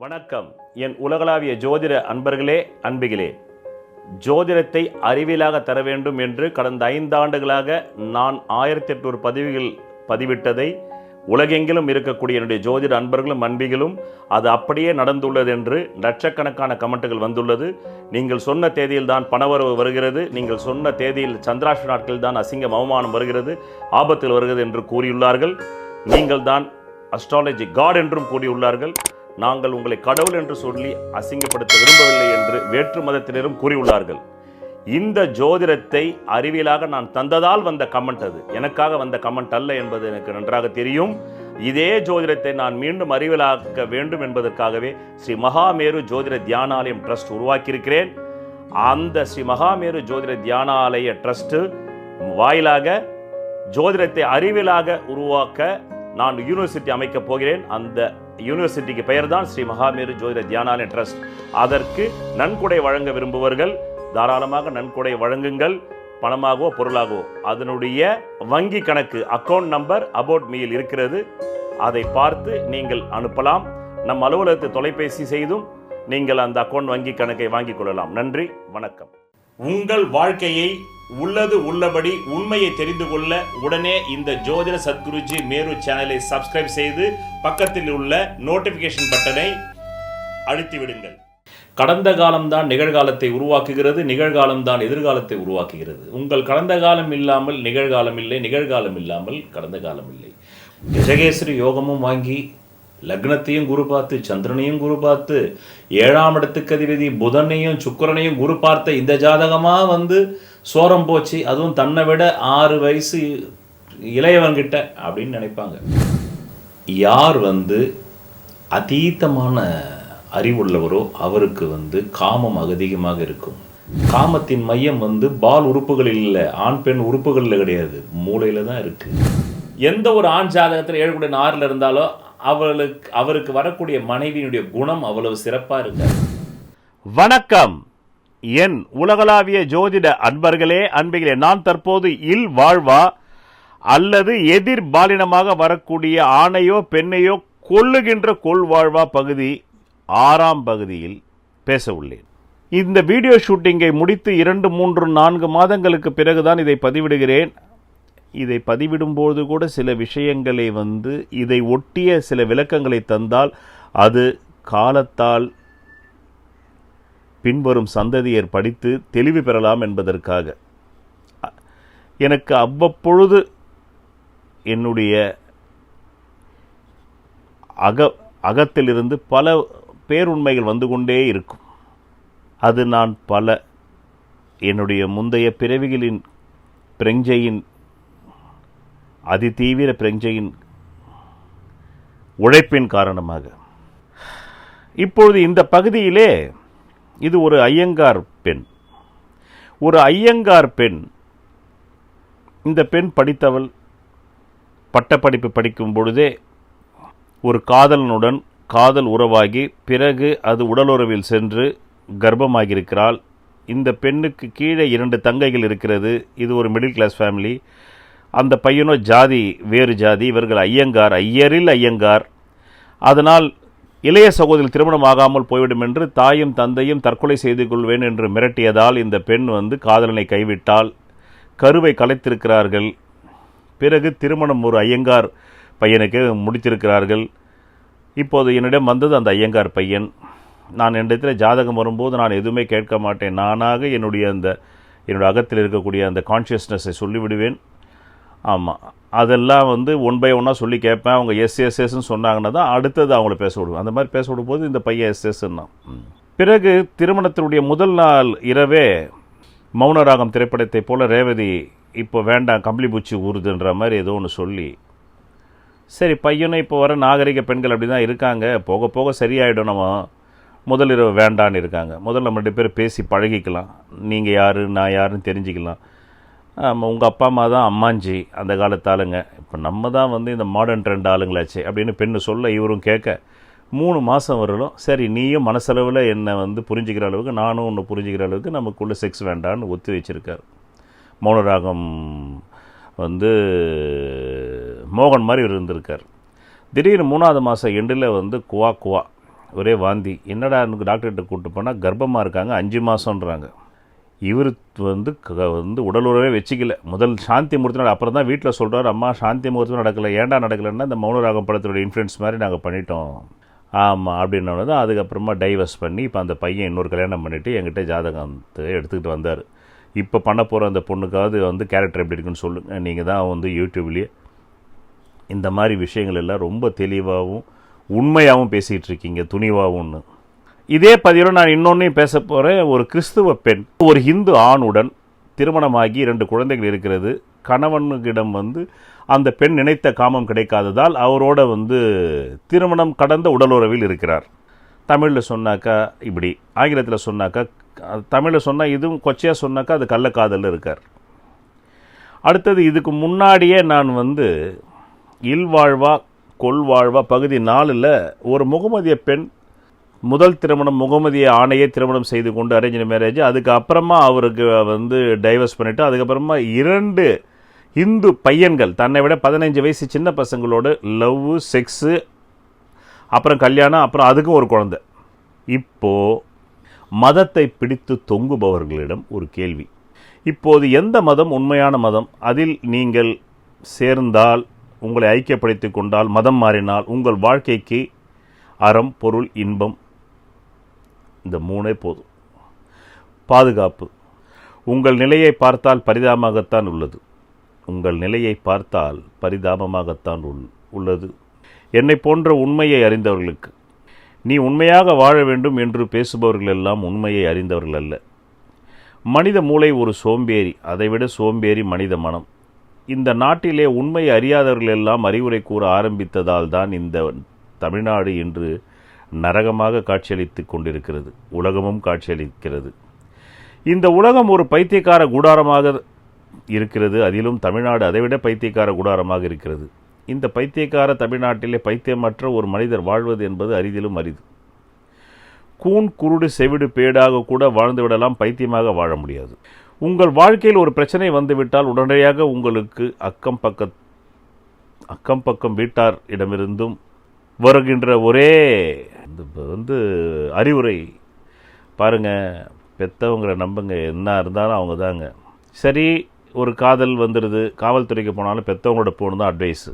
வணக்கம். என் உலகளாவிய ஜோதிட அன்பர்களே, அன்பிகளே, ஜோதிடத்தை அறிவியலாக தர வேண்டும் என்று கடந்த 5 ஆண்டுகளாக நான் 1800 பதிவுகள் பதிவிட்டதை உலகெங்கிலும் இருக்கக்கூடிய என்னுடைய ஜோதிட அன்பர்களும் அன்பிகளும் அது அப்படியே நடந்துள்ளது என்று லட்சக்கணக்கான கமெண்ட்டுகள் வந்துள்ளது. நீங்கள் சொன்ன தேதியில் தான் பணவரவு வருகிறது, நீங்கள் சொன்ன தேதியில் சந்திராஷ்ட நாட்களில் தான் அசிங்கம் அவமானம் வருகிறது, ஆபத்தில் வருகிறது என்று கூறியுள்ளார்கள். நீங்கள் தான் அஸ்ட்ராலஜி காட் என்றும் கூறியுள்ளார்கள். நாங்கள் உங்களை கடவுள் என்று சொல்லி அசிங்கப்படுத்த விரும்பவில்லை என்று வேற்று மதத்தினரும் கூறியுள்ளார்கள். இந்த ஜோதிடத்தை அறிவியலாக நான் தந்ததால் வந்த கமெண்ட், அது எனக்காக வந்த கமெண்ட் அல்ல என்பது எனக்கு நன்றாக தெரியும். இதே ஜோதிடத்தை நான் மீண்டும் அறிவியலாக்க வேண்டும் என்பதற்காகவே ஸ்ரீ மகாமேரு ஜோதிட தியானாலயம் ட்ரஸ்ட் உருவாக்கியிருக்கிறேன். அந்த ஸ்ரீ மகாமேரு ஜோதிட தியானாலய ட்ரஸ்ட் வாயிலாக ஜோதிடத்தை அறிவியலாக உருவாக்க நான் யூனிவர்சிட்டி அமைக்கப் போகிறேன். அந்த யூனிவர்சிட்டிக்கு பெயர் தான் ஸ்ரீ மகாமேரு ஜோதிட தியானாலய ட்ரஸ்ட். அதற்கு நன்கொடை வழங்க விரும்புவர்கள் தாராளமாக நன்கொடை வழங்குங்கள், பணமாகவோ பொருளாகவோ. அதனுடைய வங்கி கணக்கு அக்கௌண்ட் நம்பர் அபவுட் மீயில் இருக்கிறது, அதை பார்த்து நீங்கள் அனுப்பலாம். நம் அலுவலகத்தை தொலைபேசி செய்தும் நீங்கள் அந்த அக்கௌண்ட் வங்கி கணக்கை வாங்கிக் கொள்ளலாம். நன்றி, வணக்கம். உங்கள் வாழ்க்கையை உள்ளது உள்ளபடி உண்மையை தெரிந்து கொள்ள உடனே இந்த ஜோதிட சத்குருஜி மேரு சேனலை சப்ஸ்கிரைப் செய்து பக்கத்தில் உள்ள நோட்டிபிகேஷன் பட்டனை அழுத்தி விடுங்கள். கடந்த காலம்தான் நிகழ்காலத்தை உருவாக்குகிறது, நிகழ்காலம்தான் எதிர்காலத்தை உருவாக்குகிறது. உங்கள் கடந்த காலம் இல்லாமல் நிகழ்காலம் இல்லை, நிகழ்காலம் இல்லாமல் கடந்த காலம் இல்லை. கஜகேசரி யோகமும் வாங்கி லக்னத்தையும் குரு பார்த்து, சந்திரனையும் குரு பார்த்து, 7ஆம் இடத்துக்கு அதிபதி புதனையும் சுக்கிரனையும் குரு பார்த்த இந்த ஜாதகமாக வந்து சோரம் போச்சு, அதுவும் தன்னை விட 6 வயசு இளையவன்கிட்ட அப்படின்னு நினைப்பாங்க. யார் வந்து அதீதமான அறிவுள்ளவரோ அவருக்கு வந்து காமம் அதிகமாக இருக்கும். காமத்தின் மையம் வந்து பால் உறுப்புகளில் இல்லை, ஆண் பெண் உறுப்புகளில் கிடையாது, மூளையில் தான் இருக்குது. எந்த ஒரு ஆண் ஜாதகத்தில் 7 கூட 6 இருந்தாலோ அவருக்கு வரக்கூடிய மனைவியினுடைய குணம் அவ்வளவு சிறப்பாக இருக்காது. வணக்கம் என் உலகளாவிய ஜோதிட அன்பர்களே, அன்பிகளே. நான் தற்போது இல் வாழ்வா அல்லது எதிர் பாலினமாக வரக்கூடிய ஆணையோ பெண்ணையோ கொல்லுகின்ற கொள்வாழ்வா பகுதி 6ஆம் பகுதியில் பேச உள்ளேன். இந்த வீடியோ ஷூட்டிங்கை முடித்து 2, 3, 4 மாதங்களுக்கு பிறகுதான் இதை பதிவிடுகிறேன். இதை பதிவிடும்போது கூட சில விஷயங்களை வந்து இதை ஒட்டிய சில விளக்கங்களை தந்தால் அது காலத்தால் பின்வரும் சந்ததியர் படித்து தெளிவு பெறலாம் என்பதற்காக எனக்கு அவ்வப்பொழுது என்னுடைய அகத்திலிருந்து பல பேருண்மைகள் வந்து கொண்டே இருக்கும். அது நான் பல என்னுடைய முந்தைய பிறவிகளின் பிரஞ்சையின் அதிதீவிர பிரஞ்சையின் உழைப்பின் காரணமாக இப்பொழுது இந்த பகுதியிலே இது ஒரு ஐயங்கார் பெண். ஒரு ஐயங்கார் பெண். இந்த பெண் படித்தவள். பட்டப்படிப்பு படிக்கும் பொழுதே ஒரு காதலனுடன் காதல் உறவாகி பிறகு அது உடலுறவில் சென்று கர்ப்பமாகியிருக்கிறாள். இந்த பெண்ணுக்கு கீழே 2 தங்கைகள் இருக்கிறது. இது ஒரு மிடில் கிளாஸ் ஃபேமிலி. அந்த பையனோ ஜாதி வேறு ஜாதி. இவர்கள் ஐயங்கார், ஐயரில் ஐயங்கார். அதனால் இளைய சகோதரி திருமணம் ஆகாமல் போய்விடும் என்று தாயும் தந்தையும் தற்கொலை செய்து கொள்வேன் என்று மிரட்டியதால் இந்த பெண் வந்து காதலனை கைவிட்டால் கருவை கலைத்திருக்கிறார்கள். பிறகு திருமணம் ஒரு ஐயங்கார் பையனுக்கு முடித்திருக்கிறார்கள். இப்போது என்னிடம் வந்தது அந்த ஐயங்கார் பையன். நான் என்னிடத்தில் ஜாதகம் வரும்போது நான் எதுவுமே கேட்க மாட்டேன். நானாக என்னுடைய அகத்தில் இருக்கக்கூடிய அந்த கான்ஷியஸ்னஸை சொல்லிவிடுவேன். ஆமாம், அதெல்லாம் வந்து 1 by 1 சொல்லி கேட்பேன். அவங்க எஸ்எஸ்எஸ்ன்னு சொன்னாங்கன்னா தான் அடுத்தது அவங்கள பேச விடுவேன். அந்த மாதிரி பேச விடும்போது இந்த பையன் எஸ்எஸ்ன்னா. பிறகு திருமணத்தினுடைய முதல் நாள் இரவே மௌனராகம் திரைப்படத்தை போல் ரேவதி இப்போ வேண்டாம் கம்பளி பூச்சி ஊறுதுன்ற மாதிரி ஏதோ ஒன்று சொல்லி, சரி பையனும் இப்போ வர நாகரிக பெண்கள் அப்படி தான் இருக்காங்க, போக போக சரியாயிடும், நம்ம முதல் இரவு வேண்டான்னு இருக்காங்க. முதல்ல நம்ம 2 பேர் பேசி பழகிக்கலாம், நீங்கள் யார் நான் யாருன்னு தெரிஞ்சுக்கலாம். உங்கள் அப்பா அம்மா தான் அம்மாஞ்சி அந்த காலத்து ஆளுங்க, இப்போ நம்ம தான் வந்து இந்த மாடர்ன் ட்ரெண்ட் ஆளுங்களாச்சு அப்படின்னு பெண்ணு சொல்ல இவரும் கேட்க 3 மாதம் வரலும் சரி நீயும் மனசளவில் என்னை வந்து புரிஞ்சுக்கிற அளவுக்கு நானும் ஒன்று புரிஞ்சுக்கிற அளவுக்கு நமக்குள்ளே செக்ஸ் வேண்டான்னு ஒத்து வச்சுருக்கார். மௌனராகம் வந்து மோகன் மாதிரி இருந்திருக்கார். திடீர்னு 3ஆவது மாதம் எண்டில் வந்து குவா ஒரே வாந்தி. என்னடா டாக்டர்கிட்ட கூப்பிட்டு போனால் கர்ப்பமாக இருக்காங்க, 5 மாதம்ன்றாங்க. இவர் வந்து உடல் உறவே வச்சுக்கல. முதல் சாந்தி முகூர்த்தம், அப்புறம் தான் வீட்டில் சொல்கிறார், அம்மா சாந்தி முகூர்த்தம் நடக்கலை. ஏன்டா நடக்கலைன்னா இந்த மௌனராகம் படத்தோட இன்ஃப்ளூயன்ஸ் மாதிரி நாங்கள் பண்ணிட்டோம். ஆமாம் அப்படின்னோட தான் அதுக்கப்புறமா டைவர்ஸ் பண்ணி இப்போ அந்த பையன் இன்னொரு கல்யாணம் பண்ணிவிட்டு என்கிட்ட ஜாதகத்தை எடுத்துக்கிட்டு வந்தார். இப்போ பண்ண போகிற அந்த பொண்ணுக்காவது வந்து கேரக்டர் எப்படி இருக்குன்னு சொல்லுங்கள். நீங்கள் தான் வந்து யூடியூப்லேயே இந்த மாதிரி விஷயங்கள் எல்லாம் ரொம்ப தெளிவாகவும் உண்மையாகவும் பேசிகிட்டு இருக்கீங்க, துணிவாகும்னு. இதே பதிவில் நான் இன்னொன்றையும் பேச போகிறேன். ஒரு கிறிஸ்துவ பெண் ஒரு ஹிந்து ஆணுடன் திருமணமாகி 2 குழந்தைகள் இருக்கிறது. கணவனுக்கிடம் வந்து அந்த பெண் நினைத்த காமம் கிடைக்காததால் அவரோட வந்து திருமணம் கடந்த உடலுறவில் இருக்கிறார். தமிழில் சொன்னாக்கா இப்படி, ஆங்கிலத்தில் சொன்னாக்கா, தமிழில் சொன்னால் இதுவும் கொச்சையாக சொன்னாக்கா அது கள்ளக்காதலில் இருக்கார். அடுத்தது இதுக்கு முன்னாடியே நான் வந்து இல்வாழ்வா கொள்வாழ்வா பகுதி 4ல் ஒரு முகமதிய பெண் முதல் திருமணம் முகமதிய ஆணையை திருமணம் செய்து கொண்டு அரேஞ்ச் மேரேஜ், அதுக்கப்புறமா அவருக்கு வந்து டைவர்ஸ் பண்ணிவிட்டு அதுக்கப்புறமா 2 இந்து பையன்கள் தன்னை விட 15 வயசு சின்ன பசங்களோட லவ், செக்ஸு, அப்புறம் கல்யாணம், அப்புறம் அதுக்கும் ஒரு குழந்தை. இப்போது மதத்தை பிடித்து தொங்குபவர்களிடம் ஒரு கேள்வி. இப்போது எந்த மதம் உண்மையான மதம்? அதில் நீங்கள் சேர்ந்தால், உங்களை ஐக்கியப்படுத்தி கொண்டால், மதம் மாறினால் உங்கள் வாழ்க்கைக்கு அறம், பொருள், இன்பம், இந்த 3 போதும். பாதுகாப்பு. உங்கள் நிலையை பார்த்தால் பரிதாபமாகத்தான் உள்ளது. உங்கள் நிலையை பார்த்தால் பரிதாபமாகத்தான் உள்ளது. என்னை போன்ற உண்மையை அறிந்தவர்களுக்கு, நீ உண்மையாக வாழ வேண்டும் என்று பேசுபவர்கள் எல்லாம் உண்மையை அறிந்தவர்கள் அல்ல. மனித மூளை ஒரு சோம்பேறி, அதைவிட சோம்பேறி மனித மனம். இந்த நாட்டிலே உண்மை அறியாதவர்கள் எல்லாம் அறிவுரை கூற ஆரம்பித்ததால் தான் இந்த தமிழ்நாடு இன்று நரகமாக காட்சியளித்து கொண்டிருக்கிறது. உலகமும் காட்சியளிக்கிறது. இந்த உலகம் ஒரு பைத்தியக்கார கூடாரமாக இருக்கிறது. அதிலும் தமிழ்நாடு அதைவிட பைத்தியக்கார கூடாரமாக இருக்கிறது. இந்த பைத்தியக்கார தமிழ்நாட்டிலே பைத்தியமற்ற ஒரு மனிதர் வாழ்வது என்பது அரிதிலும் அரிது. கூன் குருடு செவிடு பேடாக கூட வாழ்ந்து விடலாம், பைத்தியமாக வாழ முடியாது. உங்கள் வாழ்க்கையில் ஒரு பிரச்சனை வந்துவிட்டால் உடனடியாக உங்களுக்கு அக்கம் பக்கம் வீட்டார் இடமிருந்தும் வருகின்ற ஒரே வந்து அறிவுரை, பாருங்கள், பெற்றவங்களை நம்புங்க, என்ன இருந்தாலும் அவங்க தாங்க. சரி, ஒரு காதல் வந்துடுது, காவல்துறைக்கு போனாலும் பெற்றவங்களோட போகணும் தான் அட்வைஸு.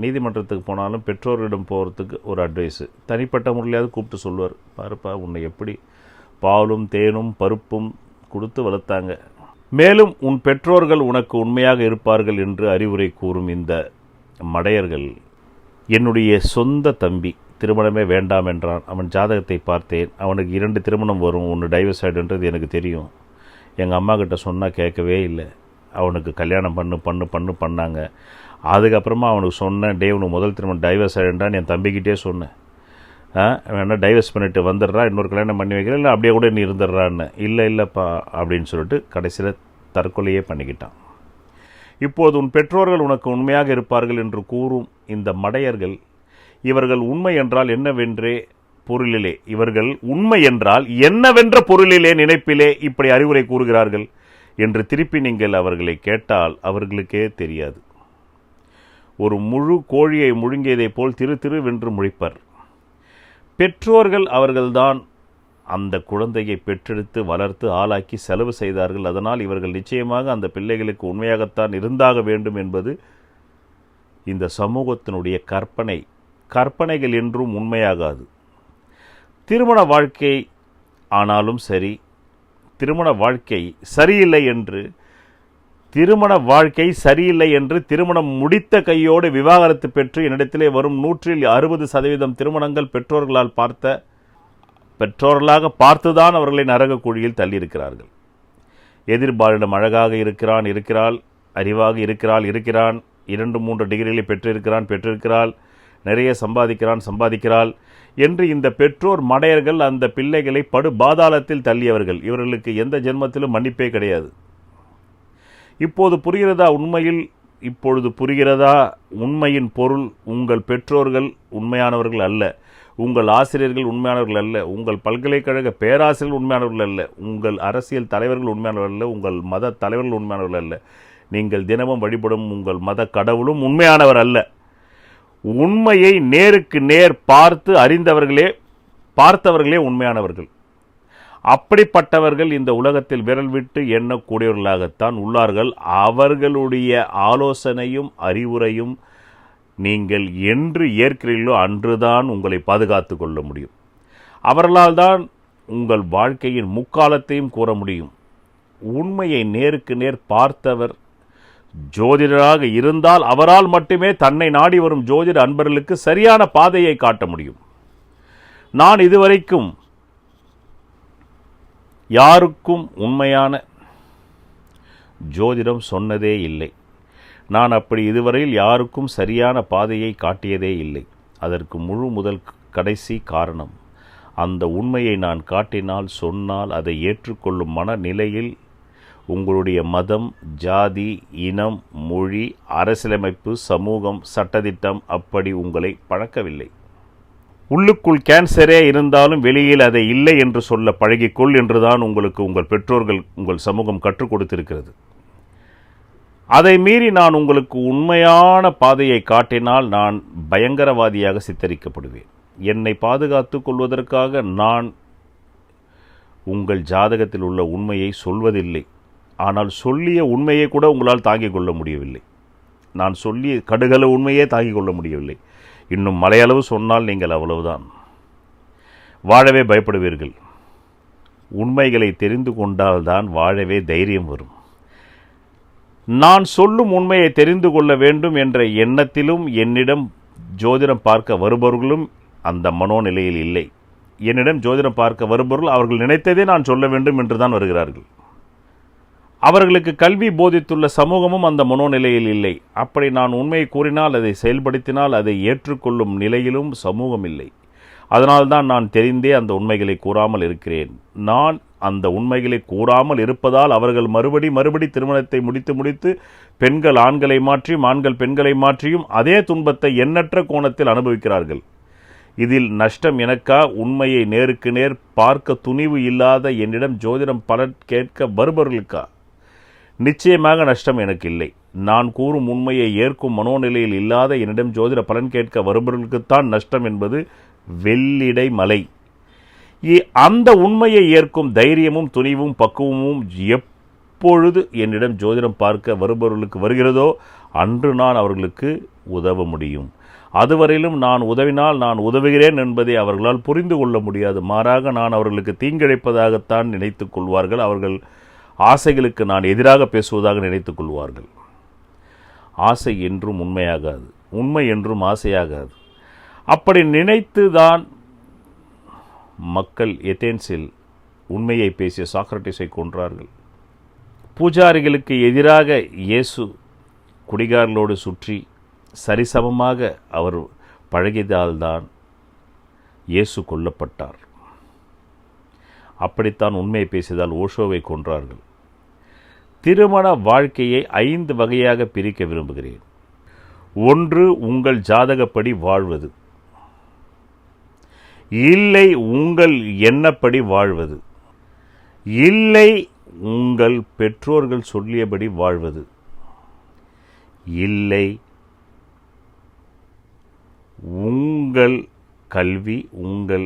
நீதிமன்றத்துக்கு போனாலும் பெற்றோர்களிடம் போகிறதுக்கு ஒரு அட்வைஸு. தனிப்பட்ட முறையாவது கூப்பிட்டு சொல்லுவார், பாருப்பா உன்னை எப்படி பாலும் தேனும் பருப்பும் கொடுத்து வளர்த்தாங்க, மேலும் உன் பெற்றோர்கள் உனக்கு உண்மையாக இருப்பார்கள் என்று அறிவுரை கூறும் இந்த மடையர்கள். என்னுடைய சொந்த தம்பி திருமணமே வேண்டாம் என்றான். அவன் ஜாதகத்தை பார்த்தேன். அவனுக்கு 2 திருமணம் வரும், 1 டைவர்ஸ் ஆகிடுன்றது எனக்கு தெரியும். எங்கள் அம்மா கிட்ட சொன்னால் கேட்கவே இல்லை. அவனுக்கு கல்யாணம் பண்ணாங்க. அதுக்கப்புறமா அவனுக்கு சொன்னேன், உனக்கு முதல் திருமணம் டைவர்ஸ் ஆகிடுன்றான்னு என் தம்பிக்கிட்டே சொன்னேன். வேணா டைவர்ஸ் பண்ணிவிட்டு வந்துடுறா, இன்னொரு கல்யாணம் பண்ணி வைக்கிறேன், இல்லை அப்படியே கூட நீ இருந்துடுறான்னு. இல்லைப்பா அப்படின்னு சொல்லிட்டு கடைசியில் தற்கொலையே பண்ணிக்கிட்டான். இப்போது உன் பெற்றோர்கள் உனக்கு உண்மையாக இருப்பார்கள் என்று கூறும் இந்த மடையர்கள், இவர்கள் உண்மை என்றால் என்னவென்றே பொருளிலே, இவர்கள் உண்மை என்றால் என்னவென்ற பொருளிலே நினைப்பிலே இப்படி அறிவுரை கூறுகிறார்கள் என்று திருப்பி நீங்கள் அவர்களை கேட்டால் அவர்களுக்கே தெரியாது. ஒரு முழு கோழியை முழுங்கியதை போல் திருவென்று முழிப்பர். பெற்றோர்கள் அவர்கள்தான் அந்த குழந்தையை பெற்றெடுத்து வளர்த்து ஆளாக்கி செலவு செய்தார்கள். அதனால் இவர்கள் நிச்சயமாக அந்த பிள்ளைகளுக்கு உண்மையாகத்தான் இருந்தாக வேண்டும் என்பது இந்த சமூகத்தினுடைய கற்பனைகள் என்றும் உண்மையாகாது. திருமண வாழ்க்கை ஆனாலும் சரி, திருமண வாழ்க்கை சரியில்லை என்று திருமணம் முடித்த கையோடு விவாகரத்து பெற்று என்னிடத்திலே வரும் 160% திருமணங்கள் பெற்றோர்களாக பார்த்துதான் அவர்களை நரக குழியில் தள்ளியிருக்கிறார்கள். எதிர்பாலிடம் அழகாக இருக்கிறாள், அறிவாக இருக்கிறான், 2-3 டிகிரிகளை பெற்றிருக்கிறாள், நிறைய சம்பாதிக்கிறாள் என்று இந்த பெற்றோர் மடையர்கள் அந்த பிள்ளைகளை படு பாதாளத்தில் தள்ளியவர்கள். இவர்களுக்கு எந்த ஜென்மத்திலும் மன்னிப்பே கிடையாது. இப்போது புரிகிறதா உண்மையின் பொருள்? உங்கள் பெற்றோர்கள் உண்மையானவர்கள் அல்ல, உங்கள் ஆசிரியர்கள் உண்மையானவர்கள் அல்ல, உங்கள் பல்கலைக்கழக பேராசிரியர்கள் உண்மையானவர்கள் அல்ல, உங்கள் அரசியல் தலைவர்கள் உண்மையானவர்கள் அல்ல, உங்கள் மத தலைவர்கள் உண்மையானவர்கள் அல்ல, நீங்கள் தினமும் வழிபடும் உங்கள் மத கடவுளும் உண்மையானவர் அல்ல. உண்மையை நேருக்கு நேர் பார்த்து அறிந்தவர்களே பார்த்தவர்களே உண்மையானவர்கள். அப்படிப்பட்டவர்கள் இந்த உலகத்தில் விரல் விட்டு எண்ணக்கூடியவர்களாகத்தான் உள்ளார்கள். அவர்களுடைய ஆலோசனையும் அறிவுரையும் நீங்கள் என்று ஏற்கிறீர்களோ அன்றுதான் உங்களை பாதுகாத்து கொள்ள முடியும். அவர்களால் தான் உங்கள் வாழ்க்கையின் முக்காலத்தையும் கூற முடியும். உண்மையை நேருக்கு நேர் பார்த்தவர் ஜோதிடராக இருந்தால் அவரால் மட்டுமே தன்னை நாடி வரும் ஜோதிட அன்பர்களுக்கு சரியான பாதையை காட்ட முடியும். நான் இதுவரைக்கும் யாருக்கும் உண்மையான ஜோதிடம் சொன்னதே இல்லை. நான் அப்படி இதுவரையில் யாருக்கும் சரியான பாதையை காட்டியதே இல்லை. அதற்கு முழு முதல் கடைசி காரணம், அந்த உண்மையை நான் காட்டினால் சொன்னால் அதை ஏற்றுக்கொள்ளும் மனநிலையில் உங்களுடைய மதம், ஜாதி, இனம், மொழி, அரசியலமைப்பு, சமூகம், சட்டதிட்டம் அப்படி உங்களை பழக்கவில்லை. உள்ளுக்குள் கேன்சரே இருந்தாலும் வெளியில் அதை இல்லை என்று சொல்ல பழகிக்கொள் என்றுதான் உங்களுக்கு உங்கள் பெற்றோர்கள், உங்கள் சமூகம் கற்றுக் கொடுத்திருக்கிறது. அதை மீறி நான் உங்களுக்கு உண்மையான பாதையை காட்டினால் நான் பயங்கரவாதியாக சித்தரிக்கப்படுவேன். என்னை பாதுகாத்து கொள்வதற்காக நான் உங்கள் ஜாதகத்தில் உள்ள உண்மையை சொல்வதில்லை. ஆனால் சொல்லிய உண்மையை கூட உங்களால் தாங்கிக் கொள்ள முடியவில்லை. நான் சொல்லிய கடுகள உண்மையே தாங்கிக் கொள்ள முடியவில்லை. இன்னும் மலையளவு சொன்னால் நீங்கள் அவ்வளவுதான். வாழவே பயப்படுவீர்கள். உண்மைகளை தெரிந்து கொண்டால்தான் வாழவே தைரியம் வரும். நான் சொல்லும் உண்மையை தெரிந்து கொள்ள வேண்டும் என்ற எண்ணத்திலும் என்னிடம் ஜோதிடம் பார்க்க வருபவர்களும் அந்த மனோநிலையில் இல்லை. என்னிடம் ஜோதிடம் பார்க்க வருபவர்கள் அவர்கள் நினைத்ததே நான் சொல்ல வேண்டும் என்று தான் வருகிறார்கள். அவர்களுக்கு கல்வி போதித்துள்ள சமூகமும் அந்த மனோநிலையில் இல்லை. அப்படி நான் உண்மையை கூறினால், அதை செயல்படுத்தினால் அதை ஏற்றுக்கொள்ளும் நிலையிலும் சமூகம் இல்லை. அதனால்தான் நான் தெரிந்தே அந்த உண்மைகளை கூறாமல் இருக்கிறேன். நான் அந்த உண்மைகளை கூறாமல் இருப்பதால் அவர்கள் மறுபடி திருமணத்தை முடித்து பெண்கள் ஆண்களை மாற்றியும் ஆண்கள் பெண்களை மாற்றியும் அதே துன்பத்தை எண்ணற்ற கோணத்தில் அனுபவிக்கிறார்கள். இதில் நஷ்டம் எனக்கா? உண்மையை நேருக்கு நேர் பார்க்க துணிவு இல்லாத என்னிடம் ஜோதிடம் பலன் கேட்க வருபவர்களுக்கா? நிச்சயமாக நஷ்டம் எனக்கு இல்லை. நான் கூறும் உண்மையை ஏற்கும் மனோநிலையில் இல்லாத என்னிடம் ஜோதிட பலன் கேட்க வருபவர்களுக்குத்தான் நஷ்டம் என்பது வெள்ளிடை மலை. அந்த உண்மையை ஏற்கும் தைரியமும் துணிவும் பக்குவமும் எப்பொழுது என்னிடம் ஜோதிடம் பார்க்க வருபவர்களுக்கு வருகிறதோ அன்று நான் அவர்களுக்கு உதவ முடியும். அதுவரையிலும் நான் உதவினால் நான் உதவுகிறேன் என்பதை அவர்களால் புரிந்து கொள்ள முடியாது. மாறாக நான் அவர்களுக்கு தீங்கிழைப்பதாகத்தான் நினைத்துக் கொள்வார்கள். அவர்கள் ஆசைகளுக்கு நான் எதிராக பேசுவதாக நினைத்துக் கொள்வார்கள். ஆசை என்றும் உண்மையாகாது, உண்மை என்றும் ஆசையாகாது. அப்படி நினைத்துதான் மக்கள் ஏதென்ஸில் உண்மையை பேசிய சாக்ரட்டிஸை கொன்றார்கள். பூஜாரிகளுக்கு எதிராக இயேசு குடிகாரர்களோடு சுற்றி சரிசமமாக அவர் பழகியதால்தான் இயேசு கொல்லப்பட்டார். அப்படித்தான் உண்மையை பேசியதால் ஓஷோவை கொன்றார்கள். திருமண வாழ்க்கையை 5 வகையாக பிரிக்க விரும்புகிறேன். 1, உங்கள் ஜாதகப்படி வாழ்வது. இல்லை உங்கள் எண்ணப்படி வாழ்வது. இல்லை உங்கள் பெற்றோர்கள் சொல்லியபடி வாழ்வது. இல்லை உங்கள் கல்வி, உங்கள்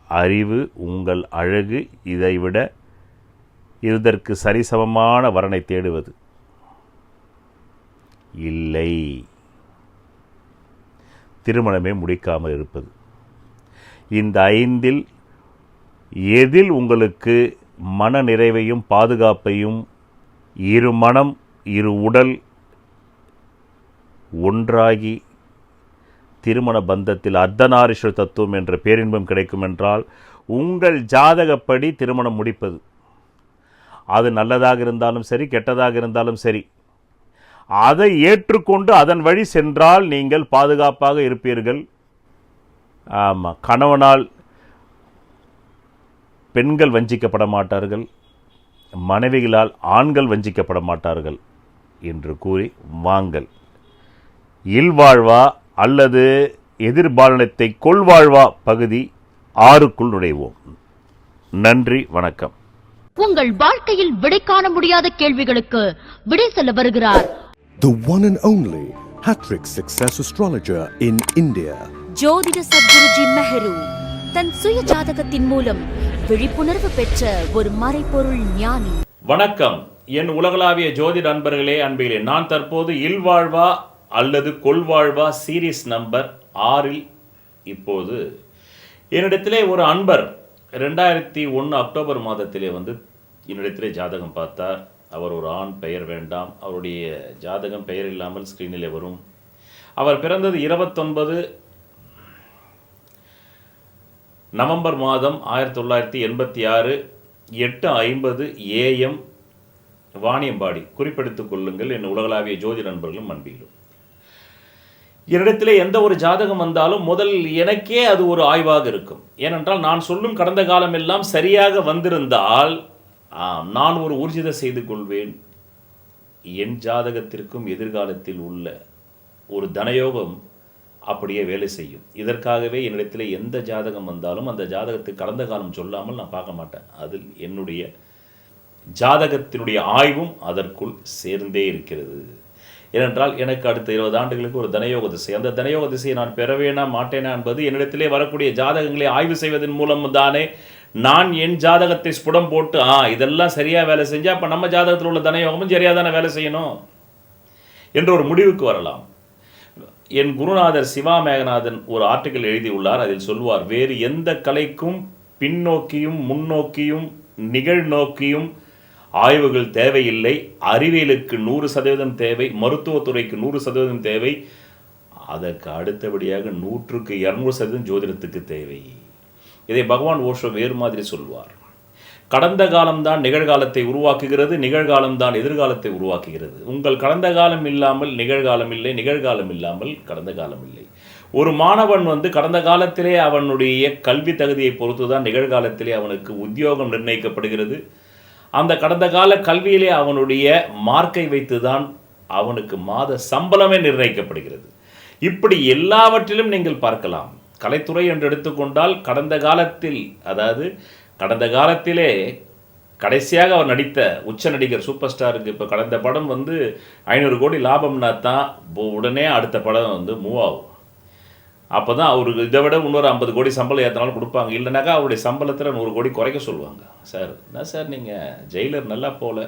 அறிவு, உங்கள் அழகு, இதைவிட இதற்கு சரிசமமான வரனை தேடுவது. இல்லை திருமணமே முடிக்காமல் இருப்பது. இந்த 5இல் எதில் உங்களுக்கு மன நிறைவையும் பாதுகாப்பையும், இரு மனம் இரு உடல் ஒன்றாகி திருமண பந்தத்தில் அர்த்தநாரீஸ்வர தத்துவம் என்ற பேரின்பம் கிடைக்கும் என்றால் உங்கள் ஜாதகப்படி திருமணம் முடிப்பது. அது நல்லதாக இருந்தாலும் சரி, கெட்டதாக இருந்தாலும் சரி, அதை ஏற்றுக்கொண்டு அதன் வழி சென்றால் நீங்கள் பாதுகாப்பாக இருப்பீர்கள். ஆமாம், கணவனால் பெண்கள் வஞ்சிக்கப்பட மாட்டார்கள், மனைவிகளால் ஆண்கள் வஞ்சிக்கப்பட மாட்டார்கள் என்று கூறி வாங்கள். இல்வாழ்வா அல்லது எதிர்பாலனத்தை கொள்வாழ்வா பகுதி 6க்குள் நுழைவோம். நன்றி, வணக்கம். உங்கள் வாழ்க்கையில் விடை காண முடியாத கேள்விகளுக்கு விடை சொல்ல வருகிறார் the one and only Hattrick Success Astrologer in India, ஜோதிட சத்குருஜி மெஹரு. தன் சுய ஜாதகத்தின் மூலம் விழிப்புணர்வு பெற்ற ஒரு மறைபொருள் ஞானி. வணக்கம் என் உலகளாவிய ஜோதிட நண்பர்களே, அன்பிகளே. நான் தற்போது இல்வாழ்வா அல்லது கொள்வாழ்வா சீரீஸ் நம்பர் 6 இப்போது என்னிடத்திலே ஒரு அன்பர் 2001 அக்டோபர் மாதத்திலே என்னிடத்திலே ஜாதகம் பார்த்தார். அவர் ஒரு ஆண், பெயர் வேண்டாம். அவருடைய ஜாதகம் பெயர் இல்லாமல் ஸ்க்ரீனிலே வரும். அவர் பிறந்தது 29 நவம்பர் மாதம் 1986 8:50 AM வாணியம்பாடி. குறிப்பெடுத்துக் கொள்ளுங்கள் என் உலகளாவிய ஜோதிட நண்பர்களும் அன்பிலும். என்னிடத்திலே எந்த ஒரு ஜாதகம் வந்தாலும் முதல் எனக்கே அது ஒரு ஆய்வாக இருக்கும். ஏனென்றால் நான் சொல்லும் கடந்த காலம் எல்லாம் சரியாக வந்திருந்தால் நான் ஒரு ஊர்ஜித செய்து கொள்வேன். என் ஜாதகத்திற்கும் எதிர்காலத்தில் உள்ள ஒரு தனயோகம் அப்படியே வேலை செய்யும். இதற்காகவே என்னிடத்தில் எந்த ஜாதகம் வந்தாலும் அந்த ஜாதகத்துக்கு கடந்த காலம் சொல்லாமல் நான் பார்க்க மாட்டேன். அதில் என்னுடைய ஜாதகத்தினுடைய ஆய்வும் அதற்குள் சேர்ந்தே இருக்கிறது. ஏனென்றால் எனக்கு அடுத்த 20 ஆண்டுகளுக்கு ஒரு தனயோக திசை. அந்த தனயோக திசையை நான் பெறவேனா மாட்டேனா என்பது என்னிடத்திலே வரக்கூடிய ஜாதகங்களை ஆய்வு செய்வதன் மூலம் தானே நான் என் ஜாதகத்தை ஸ்புடம் போட்டு இதெல்லாம் சரியாக வேலை செஞ்சால் அப்போ நம்ம ஜாதகத்தில் உள்ள தனயோகமும் சரியாக தானே வேலை செய்யணும் என்ற ஒரு முடிவுக்கு வரலாம். என் குருநாதர் சிவா மேகநாதன் ஒரு ஆர்டிக்கல் எழுதியுள்ளார். அதில் சொல்வார், வேறு எந்த கலைக்கும் பின்னோக்கியும் முன்னோக்கியும் நிகழ்நோக்கியும் ஆய்வுகள் தேவையில்லை. அறிவியலுக்கு 100% தேவை, மருத்துவத்துறைக்கு 100% தேவை, அதற்கு அடுத்தபடியாக 100க்கு 200% ஜோதிடத்துக்கு தேவை. இதை பகவான் ஓஷோ வேறு மாதிரி சொல்வார். கடந்த காலம்தான் நிகழ்காலத்தை உருவாக்குகிறது, நிகழ்காலம்தான் எதிர்காலத்தை உருவாக்குகிறது. உங்கள் கடந்த காலம் இல்லாமல் நிகழ்காலம் இல்லை, நிகழ்காலம் இல்லாமல் கடந்த காலம் இல்லை. ஒரு மாணவன் கடந்த காலத்திலே அவனுடைய கல்வி தகுதியை பொறுத்து தான் நிகழ்காலத்திலே அவனுக்கு உத்தியோகம் நிர்ணயிக்கப்படுகிறது. அந்த கடந்த கால கல்வியிலே அவனுடைய மார்க்கை வைத்து தான் அவனுக்கு மாத சம்பளமே நிர்ணயிக்கப்படுகிறது. இப்படி எல்லாவற்றிலும் நீங்கள் பார்க்கலாம். கலைத்துறை என்று எடுத்துக்கொண்டால் கடந்த காலத்தில், அதாவது கடந்த காலத்திலே கடைசியாக அவர் நடித்த உச்ச நடிகர் சூப்பர் ஸ்டாருக்கு இப்போ கடந்த படம் 500 கோடி லாபம்னா தான் உடனே அடுத்த படம் மூவ் ஆகும். அப்போ தான் அவருக்கு இதை விட இன்னொரு 50 கோடி சம்பளம் ஏற்றினாலும் கொடுப்பாங்க. இல்லைனாக்கா அவருடைய சம்பளத்தில் 100 கோடி குறைக்க சொல்லுவாங்க. சார் என்ன சார் நீங்கள் ஜெயிலர் நல்லா போகல,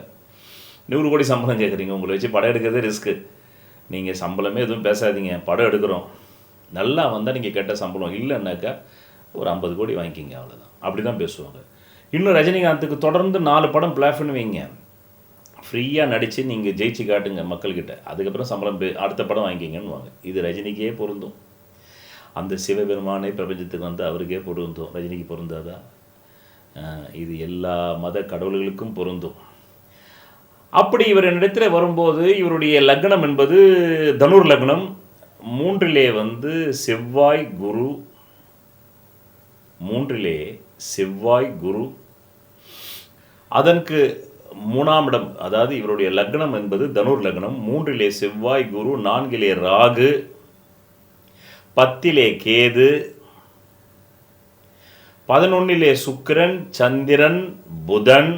100 கோடி சம்பளம் கேட்குறீங்க, உங்களை வச்சு படம் எடுக்கிறதே ரிஸ்க்கு, நீங்கள் சம்பளமே எதுவும் பேசாதீங்க, படம் எடுக்கிறோம், நல்லா வந்தால் நீங்கள் கேட்ட சம்பளம், இல்லைன்னாக்கா ஒரு 50 கோடி வாங்கிக்கிங்க, அவ்வளோதான். அப்படி தான் பேசுவாங்க. இன்னும் ரஜினிகாந்துக்கு தொடர்ந்து 4 படம் பிளாஃப்னு வைங்க, ஃப்ரீயாக நடித்து நீங்கள் ஜெயிச்சு காட்டுங்க மக்கள்கிட்ட, அதுக்கப்புறம் சம்பளம் அடுத்த படம் வாங்கிக்கிங்கன்னு வாங்க. இது ரஜினிக்கே பொருந்தும். அந்த சிவபெருமானே பிரபஞ்சத்துக்கு அவருக்கே பொருந்தும், ரஜினிக்கு பொருந்தாதா? இது எல்லா மத கடவுள்களுக்கும் பொருந்தும். அப்படி இவர் என்னிடத்தில் வரும்போது இவருடைய லக்னம் என்பது தனுர் லக்னம். 3லே செவ்வாய் குரு, 3லே செவ்வாய் குரு. அதற்கு 3ஆம் இடம், அதாவது இவருடைய லக்னம் என்பது தனுர் லக்னம். 3லே செவ்வாய் குரு, 4லே ராகு, 10லே கேது, 11லே சுக்கிரன், சந்திரன், புதன்,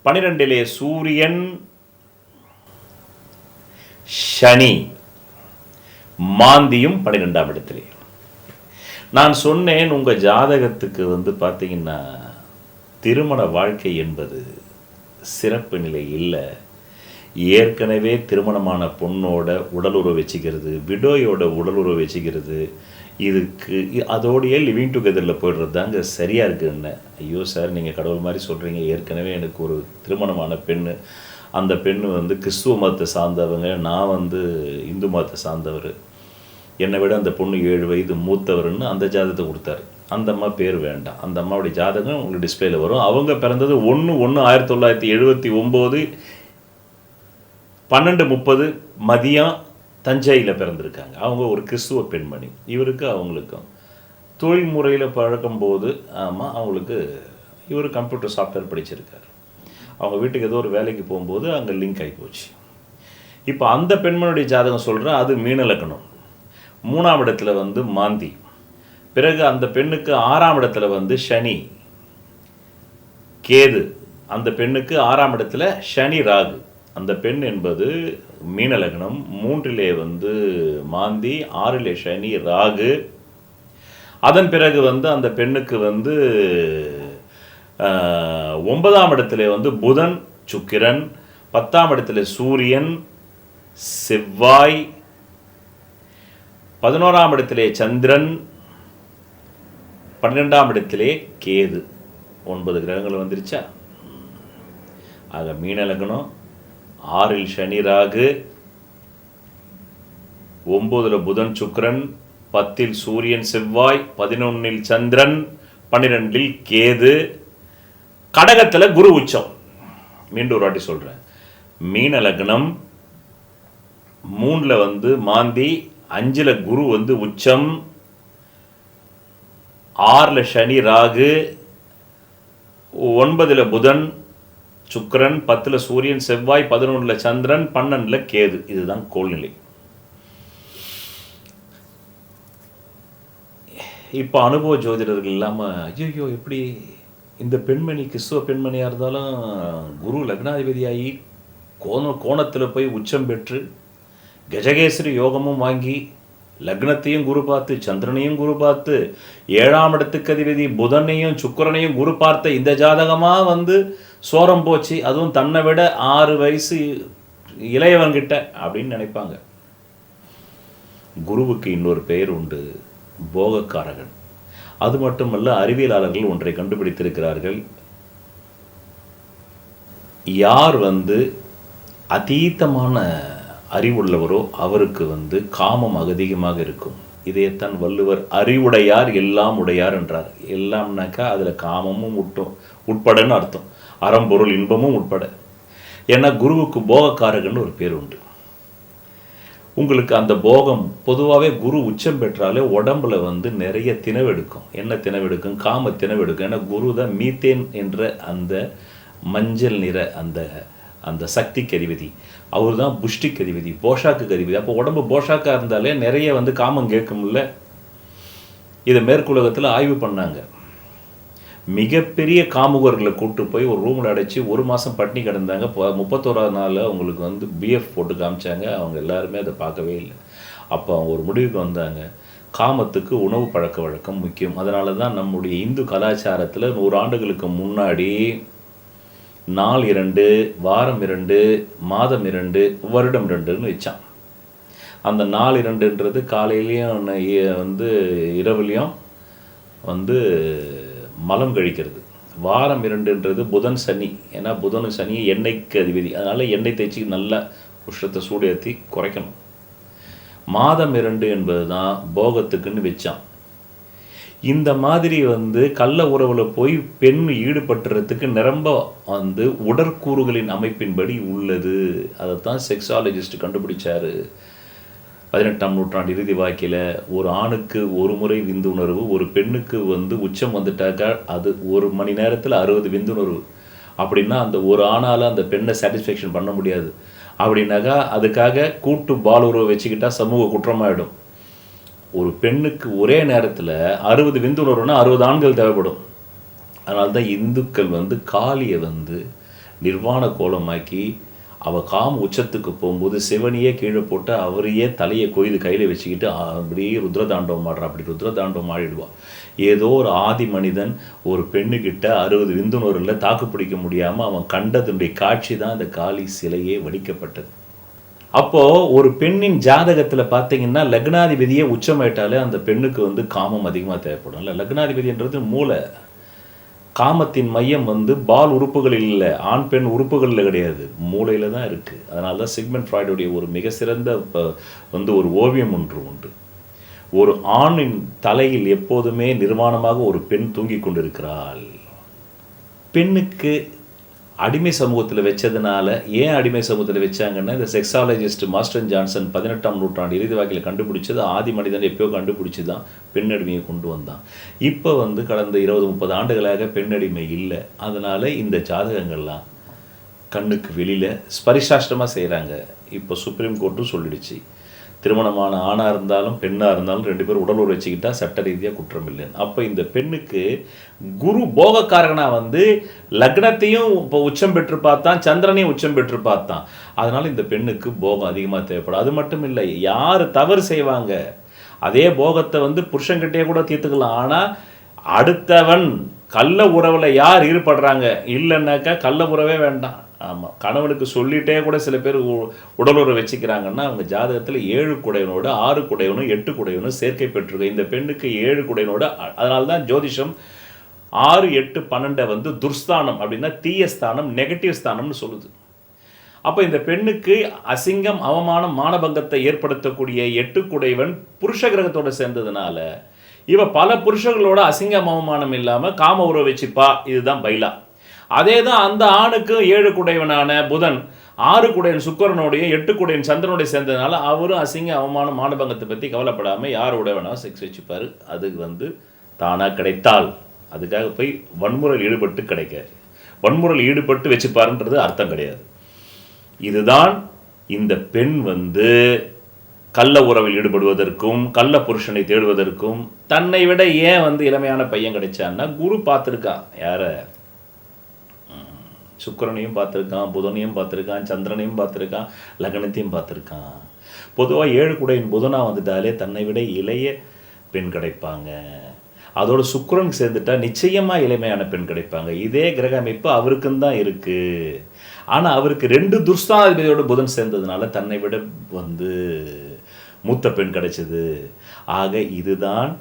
12லே சூரியன், சனி, மாந்தியும் 12ஆம் இடத்திலே. நான் சொன்னேன், உங்கள் ஜாதகத்துக்கு பார்த்தீங்கன்னா திருமண வாழ்க்கை என்பது சிறப்பு நிலை இல்லை. ஏற்கனவே திருமணமான பொண்ணோட உடலுறவு வச்சுக்கிறது, விடோயோட உடலுறவு வச்சுக்கிறது, இதுக்கு அதோடையே லிவிங் டுகெதரில் போய்டுறது தாங்க சரியாக இருக்குன்னு. ஐயோ சார், நீங்கள் கடவுள் மாதிரி சொல்கிறீங்க. ஏற்கனவே எனக்கு ஒரு திருமணமான பெண்ணு, அந்த பெண்ணு கிறிஸ்துவ மதத்தை சார்ந்தவங்க, நான் இந்து மதத்தை சார்ந்தவர், என்னை விட அந்த பொண்ணு 7 வயது மூத்தவர்னு அந்த ஜாதகத்தை கொடுத்தாரு. அந்த அம்மா பேர் வேண்டாம், அந்த அம்மாவுடைய ஜாதகம் உங்களுக்கு டிஸ்பிளேல வரும். அவங்க பிறந்தது 1/1/1979 12:30 மதியம் தஞ்சையில் பிறந்திருக்காங்க. அவங்க ஒரு கிறிஸ்துவ பெண்மணி. இவருக்கு அவங்களுக்கும் தொழில் முறையில் பழக்கும்போது அவங்களுக்கு இவர் கம்ப்யூட்டர் சாஃப்ட்வேர் படிச்சிருக்காரு. அவங்க வீட்டுக்கு ஏதோ ஒரு வேலைக்கு போகும்போது அங்கே லிங்க் ஆகி போச்சு. இப்போ அந்த பெண்மணியுடைய ஜாதகம் சொல்கிறேன், அது மீன லக்னம். 3ஆம் இடத்துல மாந்தி. பிறகு அந்த பெண்ணுக்கு 6ஆம் இடத்துல சனி கேது. அந்த பெண்ணுக்கு 6ஆம் இடத்துல சனி ராகு. அந்த பெண் என்பது மீன லக்னம். 3லே மாந்தி, 6லே சனி ராகு. அதன் பிறகு வந்து அந்த பெண்ணுக்கு வந்து 9ஆம் இடத்துல வந்து புதன் சுக்கிரன், 10ஆம் இடத்துல சூரியன் செவ்வாய், 11ஆம் இடத்திலே சந்திரன், 12ஆம் இடத்திலே கேது. 9 கிரகங்கள் வந்துருச்சா? ஆக மீன லக்னம், 6இல் சனி ராகு, 9ல் புதன் சுக்கிரன், 10இல் சூரியன் செவ்வாய், 11இல் சந்திரன், 12இல் கேது, கடகத்தில் குரு உச்சம். மீண்டும் ஒரு வாட்டி சொல்கிறேன். மீன லக்னம், 3ல் வந்து மாந்தி, 5ல் குரு வந்து உச்சம், 6ல் சனி ராகு, 9ல் புதன் சுக்கிரன், 10ல் சூரியன் செவ்வாய், 11ல் சந்திரன், 12ல் கேது. இதுதான் கோள்நிலை. இப்போ அனுபவ ஜோதிடர்கள் இல்லாமல் ஐயோ எப்படி இந்த பெண்மணி கிறிஸ்துவ பெண்மணியாக இருந்தாலும் குரு லக்னாதிபதியாகி கோணத்தில் போய் உச்சம் பெற்று கஜகேசரி யோகமும் வாங்கி லக்னத்தையும் குரு பார்த்து சந்திரனையும் குரு பார்த்து 7ஆம் இடத்துக்கு அதிபதி புதனையும் சுக்கிரனையும் குரு பார்த்த இந்த ஜாதகமாக வந்து சோரம் போச்சு, அதுவும் தன்னை விட 6 வயசு இளையவன்கிட்ட அப்படின்னு நினைப்பாங்க. குருவுக்கு இன்னொரு பெயர் உண்டு, போகக்காரகன். அது மட்டுமல்ல, அறிவியலாளர்கள் ஒன்றை கண்டுபிடித்திருக்கிறார்கள். யார் வந்து அதீதமான அறிவுள்ளவரோ அவருக்கு வந்து காமம் அதிகமாக இருக்கும். இதைத்தான் வள்ளுவர் அறிவுடையார் எல்லாம் உடையார் என்றார். எல்லாம்னாக்கா அதில் காமமும் உட்படன்னு அர்த்தம், அறம்பொருள் இன்பமும் உட்பட. ஏன்னா குருவுக்கு போகக்காரகன் ஒரு பேர் உண்டு. உங்களுக்கு அந்த போகம் பொதுவாகவே குரு உச்சம் பெற்றாலே உடம்புல வந்து நிறைய திணவெடுக்கும். என்ன திணவெடுக்கும்? காம திணவெடுக்கும். ஏன்னா குரு தான் மீத்தேன் என்ற அந்த மஞ்சள் நிற அந்த சக்திக்கு அதிபதி. அவர் தான் புஷ்டிக்கு அதிபதி, போஷாக்கு அதிபதி. அப்போ உடம்பு போஷாக்காக இருந்தாலே நிறைய வந்து காமம் கேட்கும்ல. இதை மேற்குலகத்தில் ஆய்வு பண்ணாங்க. மிகப்பெரிய காமுகர்களை கூட்டு போய் ஒரு ரூமில் அடைச்சி 1 மாதம் பட்டினி கிடந்தாங்க. 31ஆவது நாளில் அவங்களுக்கு வந்து பிஎஃப் போட்டு காமிச்சாங்க. அவங்க எல்லாருமே அதை பார்க்கவே இல்லை. அப்போ அவங்க ஒரு முடிவுக்கு வந்தாங்க, காமத்துக்கு உணவு பழக்க வழக்கம் முக்கியம். அதனால தான் நம்முடைய இந்து கலாச்சாரத்தில் 100 ஆண்டுகளுக்கு முன்னாடி நாள் 2, வாரம் 2, மாதம் 2, வருடம் 2ன்னு வச்சான். அந்த நாள் 2ன்றது காலையிலையும் வந்து இரவுலையும் வந்து மலம் கழிக்கிறது. வாரம் 2ன்றது புதன் சனி. ஏன்னா புதன் சனி எண்ணெய்க்கு அதிபதி. அதனால் எண்ணெய் தேய்ச்சி நல்லா உஷ்ணத்தை சூடேற்றி குறைக்கணும். மாதம் 2 என்பது தான் போகத்துக்குன்னு வச்சான். இந்த மாதிரி வந்து கள்ள உறவில் போய் பெண் ஈடுபட்டுறதுக்கு நிரம்ப வந்து உடற்கூறுகளின் அமைப்பின்படி உள்ளது. அதைத்தான் செக்ஸாலஜிஸ்ட் கண்டுபிடிச்சாரு 18ஆம் நூற்றாண்டு இறுதி வாக்கில். ஒரு ஆணுக்கு ஒரு முறை விந்துணர்வு, ஒரு பெண்ணுக்கு வந்து உச்சம் வந்துட்டாக்கா அது 1 மணி நேரத்தில் 60 விந்துணர்வு. அப்படின்னா அந்த ஒரு ஆணால் அந்த பெண்ணை சாட்டிஸ்ஃபேக்ஷன் பண்ண முடியாது. அப்படின்னாக்கா அதுக்காக கூட்டு பாலுறவை வச்சுக்கிட்டா சமூக குற்றமாயிடும். ஒரு பெண்ணுக்கு ஒரே நேரத்தில் 60 விந்துணர்வுனா 60 ஆண்கள் தேவைப்படும். அதனால தான் இந்துக்கள் வந்து காளியை வந்து நிர்வாண கோலமாக்கி அவள் காம உச்சத்துக்கு போகும்போது சிவனையே கீழே போட்டு அவரையே தலையை கொய்து கையில் வச்சுக்கிட்டு அப்படியே ருத்ரதாண்டவம் ஆடுறா. அப்படி ருத்ரதாண்டவம் ஆடிடுவாள். ஏதோ ஒரு ஆதி மனிதன் ஒரு பெண்ணுக்கிட்ட 60 விந்துணர்வில் தாக்கு பிடிக்க முடியாமல் அவன் கண்டதுடைய காட்சி தான் அந்த காளி சிலையே வடிக்கப்பட்டது. அப்போது ஒரு பெண்ணின் ஜாதகத்தில் பார்த்தீங்கன்னா லக்னாதிபதியே உச்சமாயிட்டாலே அந்த பெண்ணுக்கு வந்து காமம் அதிகமாக தேவைப்படும். இல்லை, லக்னாதிபதின்றது மூளை. காமத்தின் மையம் வந்து பால் உறுப்புகளில் இல்லை, ஆண் பெண் உறுப்புகளில் கிடையாது, மூளையில் தான் இருக்குது. அதனால தான் சிக்மண்ட் ஃப்ராய்டுடைய ஒரு மிக சிறந்த வந்து ஒரு ஓவியம் ஒன்று உண்டு. ஒரு ஆணின் தலையில் எப்போதுமே நிர்வாணமாக ஒரு பெண் தூங்கி கொண்டிருக்கிறாள். பெண்ணுக்கு அடிமை சமூகத்தில் வச்சதுனால, ஏன் அடிமை சமூகத்தில் வச்சாங்கன்னா, இந்த செக்ஸாலஜிஸ்ட் மாஸ்டர் ஜான்சன் 18ஆம் நூற்றாண்டு இறுதி வாக்கில் கண்டுபிடிச்சது. ஆதி மனிதன் எப்பயோ கண்டுபிடிச்சி தான் பெண் அடிமையை கொண்டு வந்தான். இப்போ வந்து கடந்த 20-30 ஆண்டுகளாக பெண் அடிமை இல்லை. அதனால் இந்த ஜாதகங்கள்லாம் கண்ணுக்கு வெளியில் ஸ்பரிசாஷ்டமாக செய்கிறாங்க. இப்போ சுப்ரீம் கோர்ட்டும் சொல்லிடுச்சு, திருமணமான ஆணாக இருந்தாலும் பெண்ணாக இருந்தாலும் 2 பேரும் உடல் உறவு வச்சுக்கிட்டா சட்ட ரீதியாக குற்றம் இல்லைன்னு. அப்போ இந்த பெண்ணுக்கு குரு போகக்காரகனாக வந்து லக்னத்தையும் இப்போ உச்சம் பெற்று பார்த்தான், சந்திரனையும் உச்சம் பெற்று பார்த்தான். அதனால் இந்த பெண்ணுக்கு போகம் அதிகமாக தேவைப்படும். அது மட்டும் இல்லை, யார் தவறு செய்வாங்க அதே போகத்தை வந்து புருஷன்கிட்டே கூட தீர்த்துக்கலாம். ஆனால் அடுத்தவன் கள்ள உறவில் யார் ஈடுபடுறாங்க இல்லைன்னாக்கா கள்ள உறவே வேண்டாம். ஆமாம், கணவனுக்கு சொல்லிகிட்டே கூட சில பேர் உடலுறவு வச்சுக்கிறாங்கன்னா அவங்க ஜாதகத்தில் 7 குடையனோடு 6 குடையனும் 8 குடையனும் சேர்க்கை பெற்றிருக்கு. இந்த பெண்ணுக்கு 7 குடையனோடு, அதனால தான் ஜோதிஷம் 6, 8, 12 வந்து துர்ஸ்தானம் அப்படின்னா தீய ஸ்தானம், நெகட்டிவ் ஸ்தானம்னு சொல்லுது. அப்போ இந்த பெண்ணுக்கு அசிங்கம், அவமானம், மானபங்கத்தை ஏற்படுத்தக்கூடிய 8 குடைவன் புருஷ கிரகத்தோடு சேர்ந்ததுனால இவ பல புருஷர்களோட அசிங்கம் அவமானம் இல்லாமல் காம உறவு வச்சுப்பா. இதுதான் பைலா. அதே தான் அந்த ஆணுக்கு 7 குடைவனான புதன் 6 குடையன் சுக்கரனோடைய 8 குடையன் சந்திரனோடைய சேர்ந்ததுனால அவரும் அசிங்க அவமானம் மானபங்கத்தை பற்றி கவலைப்படாமல் யாரோட வேணாலும் செக்ஸ் வச்சுப்பார். அது வந்து தானாக கிடைத்தால், அதுக்காக போய் வன்முறையில் ஈடுபட்டு கிடைக்காது. வன்முறையில் ஈடுபட்டு வச்சுப்பாருன்றது அர்த்தம் கிடையாது. இதுதான் இந்த பெண் வந்து கள்ள உறவில் ஈடுபடுவதற்கும் கள்ள புருஷனை தேடுவதற்கும் தன்னை விட ஏன் வந்து இளமையான பையன் கிடைச்சான்னா குரு பார்த்துருக்கான். யார? சுக்கிரனையும் பார்த்துருக்கான், புதனையும் பார்த்துருக்கான், சந்திரனையும் பார்த்துருக்கான், லக்னத்தையும் பார்த்துருக்கான். பொதுவாக 7 குடையின் புதனாக வந்துட்டாலே தன்னை விட இளைய பெண் கிடைப்பாங்க. அதோட சுக்கிரன் சேர்ந்துட்டா நிச்சயமாக இளமையான பெண் கிடைப்பாங்க. இதே கிரக அமைப்பு அவருக்கும் தான் இருக்குது. ஆனால் அவருக்கு 2 துர்ஸ்தானாதிபதியோட புதன் சேர்ந்ததுனால தன்னை விட வந்து மூத்த பெண் கிடைச்சது. ஆக இதுதான்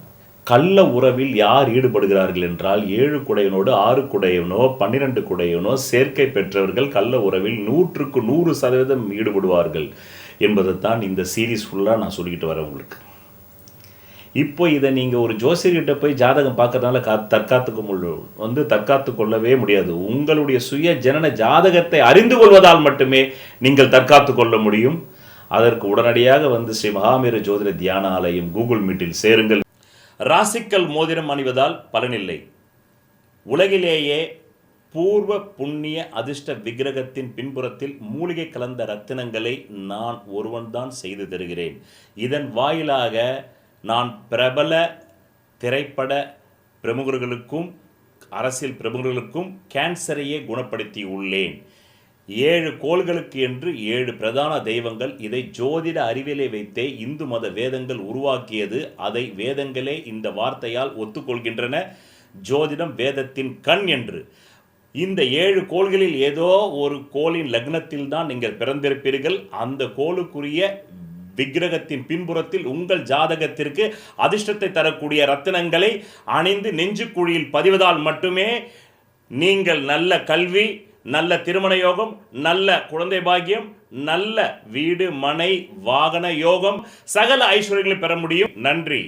கள்ள உறவில் யார் ஈடுபடுகிறார்கள் என்றால் 7 குடையனோடு 6 குடையனோ 12 குடையனோ சேர்க்கை பெற்றவர்கள் கள்ள உறவில் 100க்கு 100% ஈடுபடுவார்கள் என்பதைத்தான் இந்த சீரீஸ் ஃபுல்லாக நான் சொல்லிக்கிட்டு வரேன் உங்களுக்கு. இப்போ இதை நீங்கள் ஒரு ஜோசியர்கிட்ட போய் ஜாதகம் பார்க்கறதுனால தற்காத்து கொள்ளவே முடியாது. உங்களுடைய சுய ஜனன ஜாதகத்தை அறிந்து கொள்வதால் மட்டுமே நீங்கள் தற்காத்து கொள்ள முடியும். அதற்கு உடனடியாக வந்து ஸ்ரீ மகாமேரு ஜோதிட தியான ஆலயம் கூகுள் மீட்டில் சேருங்கள். ராசிக்கல் மோதிரம் அணிவதால் பலனில்லை. உலகிலேயே பூர்வ புண்ணிய அதிர்ஷ்ட விக்கிரகத்தின் பின்புறத்தில் மூலிகை கலந்த ரத்தினங்களை நான் ஒருவன்தான் செய்து தருகிறேன். இதன் வாயிலாக நான் பிரபல திரைப்பட பிரமுகர்களுக்கும் அரசியல் பிரமுகர்களுக்கும் கேன்சரையே குணப்படுத்தி உள்ளேன். 7 கோள்களுக்கு என்று 7 பிரதான தெய்வங்கள். இதை ஜோதிட அறிவியலை வைத்தே இந்து மத வேதங்கள் உருவாக்கியது. அதை வேதங்களே இந்த வார்த்தையால் ஒத்துக்கொள்கின்றன. ஜோதிடம் வேதத்தின் கண் என்று. இந்த 7 கோள்களில் ஏதோ ஒரு கோளின் லக்னத்தில் தான் நீங்கள் பிறந்திருப்பீர்கள். அந்த கோளுக்குரிய விக்கிரகத்தின் பின்புறத்தில் உங்கள் ஜாதகத்திற்கு அதிர்ஷ்டத்தை தரக்கூடிய ரத்தினங்களை அணிந்து நெஞ்சுக்குழியில் பதிவதால் மட்டுமே நீங்கள் நல்ல கல்வி, நல்ல திருமண யோகம், நல்ல குழந்தை பாக்கியம், நல்ல வீடு மனை வாகன யோகம், சகல ஐஸ்வர்யங்களை பெற முடியும். நன்றி.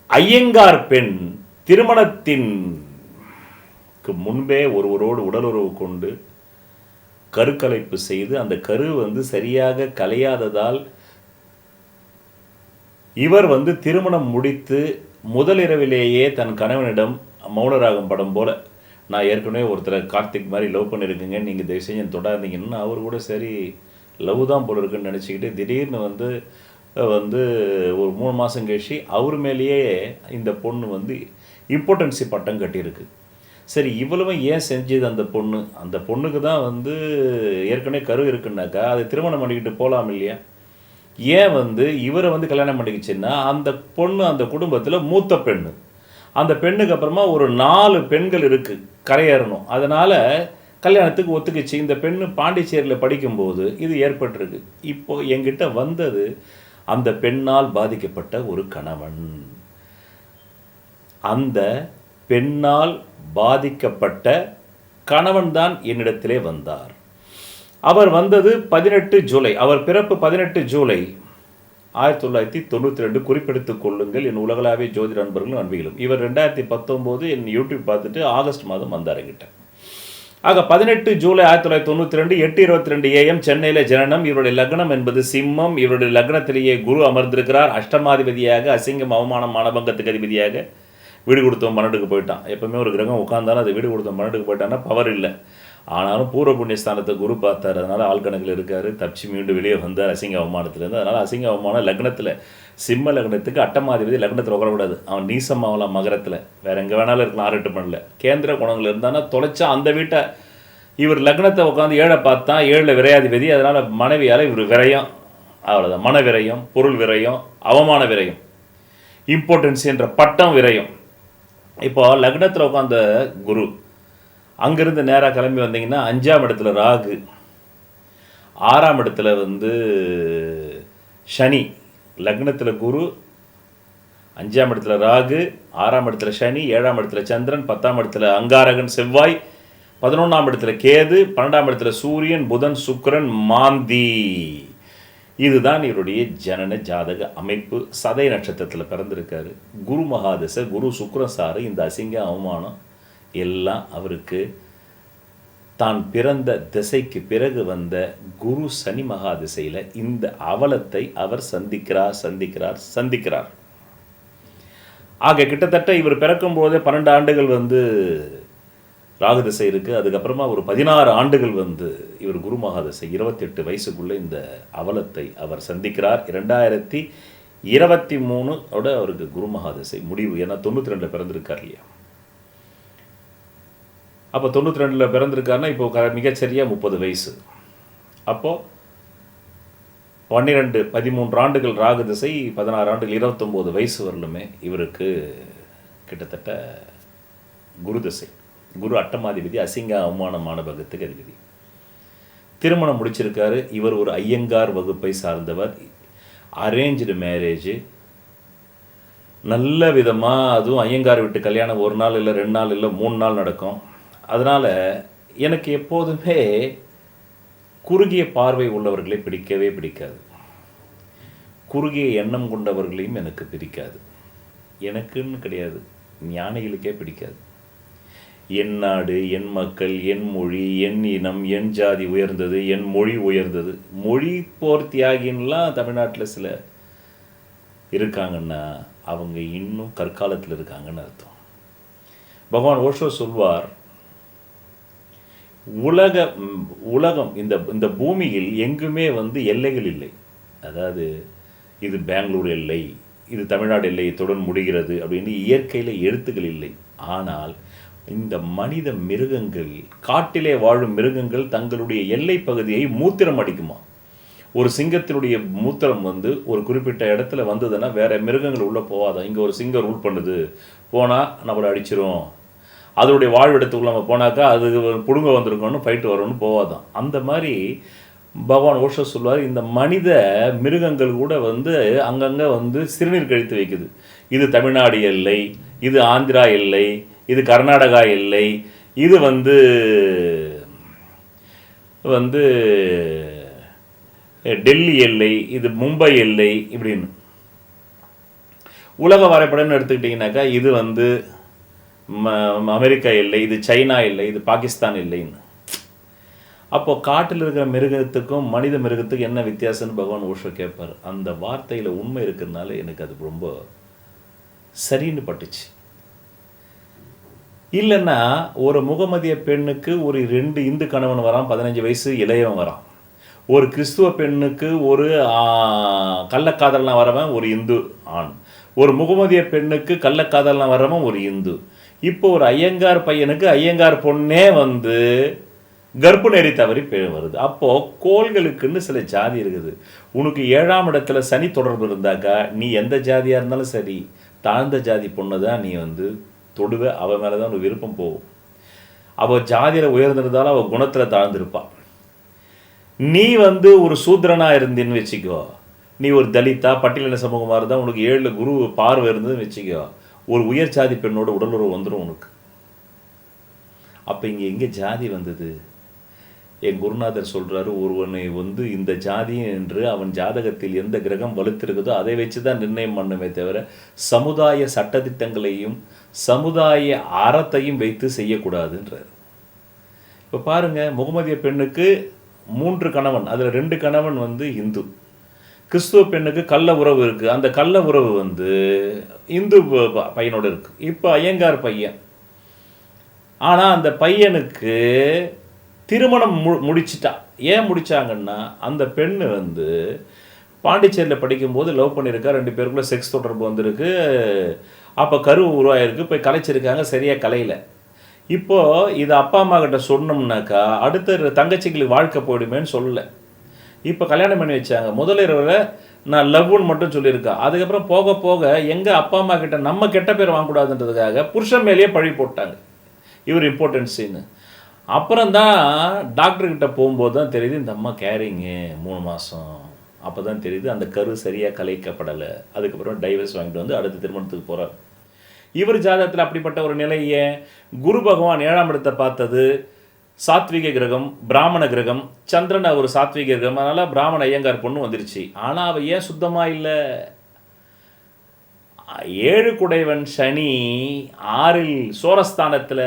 ஐயங்கார் பெண் திருமணத்தின் முன்பே ஒருவரோடு உடலுறவு கொண்டு கருக்கலைப்பு செய்து அந்த கரு வந்து சரியாக கலையாததால் இவர் வந்து திருமணம் முடித்து முதலிரவிலேயே தன் கணவனிடம் மௌனராகம் படம் போல, நான் ஏற்கனவே ஒருத்தரை கார்த்திக் மாதிரி லவ் பண்ணியிருக்கேங்க, நீங்கள் தயவு செஞ்சு தொடாதீங்கன்னா அவர் கூட சரி லவ் தான் போல இருக்குன்னு நினச்சிக்கிட்டு திடீர்னு வந்து ஒரு 3 மாதம் கழிச்சு அவர் மேலேயே இந்த பொண்ணு வந்து இம்பார்ட்டன்சி பட்டம் கட்டியிருக்கு. சரி, இவ்வளவு ஏன் செஞ்சது அந்த பொண்ணுக்கு தான் வந்து ஏற்கனவே கரு இருக்குன்னாக்கா அது திருமணம் பண்ணிக்கிட்டு போகலாம் இல்லையா? ஏன் வந்து இவரை வந்து கல்யாணம் பண்ணிக்கிச்சுன்னா அந்த பொண்ணு அந்த குடும்பத்தில் மூத்த பெண்ணு. அந்த பெண்ணுக்கு அப்புறமா ஒரு 4 பெண்கள் இருக்குது கரையேறணும். அதனால் கல்யாணத்துக்கு ஒத்துக்குச்சு. இந்த பெண்ணு பாண்டிச்சேரியில் படிக்கும்போது இது ஏற்பட்டிருக்கு. இப்போ என்கிட்ட வந்தது அந்த பெண்ணால் பாதிக்கப்பட்ட ஒரு கணவன். அந்த பெண்ணால் பாதிக்கப்பட்ட கணவன் தான் என்னிடத்திலே வந்தார். அவர் வந்தது 18 ஜூலை. அவர் பிறப்பு 18 ஜூலை 1992. குறிப்பெடுத்துக் கொள்ளுங்கள் என் உலகளாவிய ஜோதிட நண்பர்களும் நண்பிகளும். இவர் 2019 என் யூடியூப் பார்த்துட்டு ஆகஸ்ட் மாதம் வந்தார் என்கிட்ட. ஆக 18 ஜூலை 1992 8:22 AM சென்னையில் ஜனனம். இவருடைய லக்னம் என்பது சிம்மம். இவருடைய லக்னத்திலேயே குரு அமர்ந்திருக்கிறார். அஷ்டமாதிபதியாக, அசிங்கம் அவமானம் மானபங்கத்துக்கு அதிபதியாக. வீடு கொடுத்தவன் 12க்கு போயிட்டான். எப்பவுமே ஒரு கிரகம் உட்காந்தாலும் அது வீடு கொடுத்தவன் 12க்கு போயிட்டான்னா பவர் இல்லை. ஆனாலும் பூர்வ புண்ணியஸ்தானத்தை குரு பார்த்தார். அதனால் ஆழ்கணக்கில் இருக்கார். தப்பிச்சு மீண்டும் வெளியே வந்தார் அசிங்க அவமானத்துலேருந்து. அதனால் அசிங்க அவமானம் லக்னத்தில், சிம்ம லக்னத்துக்கு அட்டமாதிபதி லக்னத்தில் உட்காரக்கூடாது. அவன் நீசம் ஆகலாம் மகரத்தில், வேறு எங்கே வேணாலும் இருக்கலாம் 6-8 பண்ணல. கேந்திர குணங்கள் இருந்தானா தொலைச்சா அந்த வீட்டை. இவர் லக்னத்தை உட்காந்து 7 பார்த்தான். 7 விரையாதிபதி. அதனால் மனைவியால் இவர் விரயம். அவ்வளோதான். மன விரயம், பொருள் விரயம், அவமான விரயம். இம்பார்ட்டன்ஸ் என்ற பட்டம் விரயம். இப்போ லக்னத்தில் உட்காந்த குரு அங்கேருந்து நேராக கிளம்பி வந்தீங்கன்னா 5ஆம் இடத்துல ராகு, 6ஆம் இடத்துல சனி. லக்னத்தில் குரு, 5ஆம் இடத்துல ராகு, 6ஆம் இடத்துல சனி, 7ஆம் இடத்துல சந்திரன், 10ஆம் இடத்துல அங்காரகன் செவ்வாய், 11ஆம் இடத்துல கேது, 12ஆம் இடத்துல சூரியன், புதன், சுக்கிரன், மாந்தி. இதுதான் இவருடைய ஜனன ஜாதக அமைப்பு. சதய நட்சத்திரத்தில் பிறந்திருக்காரு. குரு மகாதசை, குரு சுக்கிரன் சாரு, இந்த அசிங்க அவமானம் எல்லாம் அவருக்கு தான் பிறந்த திசைக்கு பிறகு வந்த குரு சனி மகாதிசையில் இந்த அவலத்தை அவர் சந்திக்கிறார். ஆக கிட்டத்தட்ட இவர் பிறக்கும் போதே 12 ஆண்டுகள் ராகு திசை இருக்குது. அதுக்கப்புறமா ஒரு 16 ஆண்டுகள் இவர் குரு மகாதசை 28 வயசுக்குள்ளே இந்த அவலத்தை அவர் சந்திக்கிறார். 2023 அவருக்கு குரு மகாதசை முடிவு. ஏன்னா 92 பிறந்திருக்கார் இல்லையா? அப்போ 92 பிறந்திருக்காருன்னா இப்போ மிகச்சரியாக 30 வயசு. அப்போது 12 13 ஆண்டுகள் ராகு திசை, 16 ஆண்டுகள் 29 வயசு வரலுமே இவருக்கு கிட்டத்தட்ட குரு திசை. குரு அட்டமாதிபதி, அசிங்க அவமானமான பகத்துக்கு அதிபதி. திருமணம் முடிச்சிருக்காரு. இவர் ஒரு ஐயங்கார் வகுப்பை சார்ந்தவர். அரேஞ்சு மேரேஜ் நல்ல விதமாக, அதுவும் ஐயங்கார் வீட்டு கல்யாணம் 1 நாள் இல்லை 2 நாள் இல்லை 3 நாள் நடக்கும். அதனால் எனக்கு எப்போதுமே குறுகிய பார்வை உள்ளவர்களை பிடிக்கவே பிடிக்காது. குறுகிய எண்ணம் கொண்டவர்களையும் எனக்கு பிடிக்காது. எனக்குன்னு கிடையாது, ஞானிகளுக்கே பிடிக்காது. என் நாடு, என் மக்கள், என் மொழி, என் இனம், என் ஜாதி உயர்ந்தது, என் மொழி உயர்ந்தது. மொழி போர் தியாகின்லாம் தமிழ்நாட்டில் சில இருக்காங்கன்னா அவங்க இன்னும் கற்காலத்தில் இருக்காங்கன்னு அர்த்தம். பகவான் ஓஷோ சொல்வார், உலகம் இந்த பூமியில் எங்குமே எல்லைகள் இல்லை. அதாவது இது பெங்களூர் எல்லை, இது தமிழ்நாடு எல்லையத்துடன் முடிகிறது அப்படின்னு இயற்கையில் எழுத்துக்கள் இல்லை. ஆனால் இந்த மனித மிருகங்கள், காட்டிலே வாழும் மிருகங்கள் தங்களுடைய எல்லை பகுதியை மூத்திரம் அடிக்குமா. ஒரு சிங்கத்தினுடைய மூத்திரம் ஒரு குறிப்பிட்ட இடத்துல வந்ததுன்னா வேற மிருகங்கள் உள்ளே போகாதான். இங்கே ஒரு சிங்கம் ரூல் பண்ணுது, போனால் நம்மளை அடிச்சிரும், அதனுடைய வாழ்விடத்துக்குள்ள நம்ம போனாக்கா அது புடுங்க வந்திருக்கோன்னு ஃபைட்டு வரும்னு போவாதான். அந்த மாதிரி பகவான் ஓஷோ சொல்வார், இந்த மனித மிருகங்கள் கூட அங்கங்கே சிறுநீர் கழித்து வைக்குது. இது தமிழ்நாடு எல்லை, இது ஆந்திரா எல்லை, இது கர்நாடகா எல்லை, இது டெல்லி எல்லை, இது மும்பை எல்லை இப்படின்னு. உலக வரைபடம்னு எடுத்துக்கிட்டிங்கனாக்கா இது அமெரிக்கா எல்லை, இது சைனா எல்லை, இது பாகிஸ்தான் எல்லைன்னு. அப்போது காட்டில் இருக்கிற மிருகத்துக்கும் மனித மிருகத்துக்கும் என்ன வித்தியாசம்னு பகவான் ஓஷோ கேட்பார். அந்த வார்த்தையில் உண்மை இருக்கிறதுனால எனக்கு அது ரொம்ப சரின்னு பட்டுச்சு. இல்லைன்னா ஒரு முகமதிய பெண்ணுக்கு ஒரு 2 இந்து கணவன் வரான், 15 வயசு இளையவன் வரான். ஒரு கிறிஸ்துவ பெண்ணுக்கு ஒரு கள்ளக்காதலனா வரவன் ஒரு இந்து ஆண். ஒரு முகமதிய பெண்ணுக்கு கள்ளக்காதலனா வரவன் ஒரு இந்து. இப்போ ஒரு ஐயங்கார் பையனுக்கு ஐயங்கார் பொண்ணே கர்ப்ப நெறி தவறி வருது. அப்போது கோள்களுக்குன்னு சில ஜாதி இருக்குது. உனக்கு 7ஆம் இடத்துல சனி தொடர்பு இருந்தாக்கா நீ எந்த ஜாதியாக இருந்தாலும் சரி, தாழ்ந்த ஜாதி பொண்ணு தான் நீ தொடுவ, அவன் மேலே தான் உனக்கு விருப்பம் போகும். அவள் ஜாதியில் உயர்ந்திருந்தாலும் அவள் குணத்தில் தாழ்ந்திருப்பான். நீ ஒரு சூத்திரனாக இருந்தின்னு வச்சுக்கோ, நீ ஒரு தலித்தா பட்டியலின சமூகமாக இருந்தால் உனக்கு 7 குரு பார்வை இருந்ததுன்னு வச்சுக்கோ, ஒரு உயர் ஜாதி பெண்ணோட உடலுறவு வந்துடும் உனக்கு. அப்போ இங்கே எங்கே ஜாதி வந்தது? என் குருநாதர் சொல்கிறாரு, ஒருவனை இந்த ஜாதி என்று அவன் ஜாதகத்தில் எந்த கிரகம் வலுத்திருக்குதோ அதை வச்சு தான் நிர்ணயம் பண்ணுமே தவிர சமுதாய சட்டத்திட்டங்களையும் சமுதாய அறத்தையும் வைத்து செய்யக்கூடாதுன்றார். இப்போ பாருங்கள், முகமதிய பெண்ணுக்கு 3 கணவன், அதில் 2 கணவன் இந்து. கிறிஸ்துவ பெண்ணுக்கு கள்ள உறவு இருக்குது. அந்த கள்ள உறவு இந்து பையனோடு இருக்குது. இப்போ ஐயங்கார் பையன். ஆனால் அந்த பையனுக்கு திருமணம் முடிச்சிட்டா. ஏன் முடித்தாங்கன்னா அந்த பெண்ணு பாண்டிச்சேரியில் படிக்கும்போது லவ் பண்ணியிருக்கா, 2 பேருக்குள்ளே செக்ஸ் தொடர்பு வந்திருக்கு. அப்போ கரு உருவாயிருக்கு, போய் கலைச்சிருக்காங்க, சரியாக கலையில். இப்போது இது அப்பா அம்மா கிட்ட சொன்னோம்னாக்கா அடுத்த தங்கச்சிங்களுக்கு வாழ்க்கை போயிடுமேன்னு சொல்லலை. இப்போ கல்யாணம் பண்ணி வச்சாங்க. முதல் இரவில் நான் லவ்னு மட்டும் சொல்லியிருக்கேன். அதுக்கப்புறம் போக போக எங்கள் அப்பா அம்மா கிட்ட நம்ம கெட்ட பேர் வாங்கக்கூடாதுன்றதுக்காக புருஷன் மேலேயே பழி போட்டாங்க, இவர் இம்பார்ட்டன்ஸின்னு. அப்புறம் தான் டாக்டர்கிட்ட போகும்போது தான் தெரியுது இந்த அம்மா கேரிங்கு 3 மாதம். அப்போ தான் தெரியுது அந்த கரு சரியாக கலைக்கப்படலை. அதுக்கப்புறம் டைவர்ஸ் வாங்கிட்டு வந்து அடுத்த திருமணத்துக்கு போகிறார். இவர் ஜாதகத்தில் அப்படிப்பட்ட ஒரு நிலையை குரு பகவான் 7ஆம் இடத்தை பார்த்தது சாத்விக கிரகம், பிராமண கிரகம். சந்திரன் ஒரு சாத்விக கிரகம், அதனால் பிராமண ஐயங்கார் பொண்ணு வந்துருச்சு. ஆனால் அவள் ஏன் சுத்தமாக இல்லை? 7 குடைவன் சனி 6இல் சோரஸ்தானத்தில்.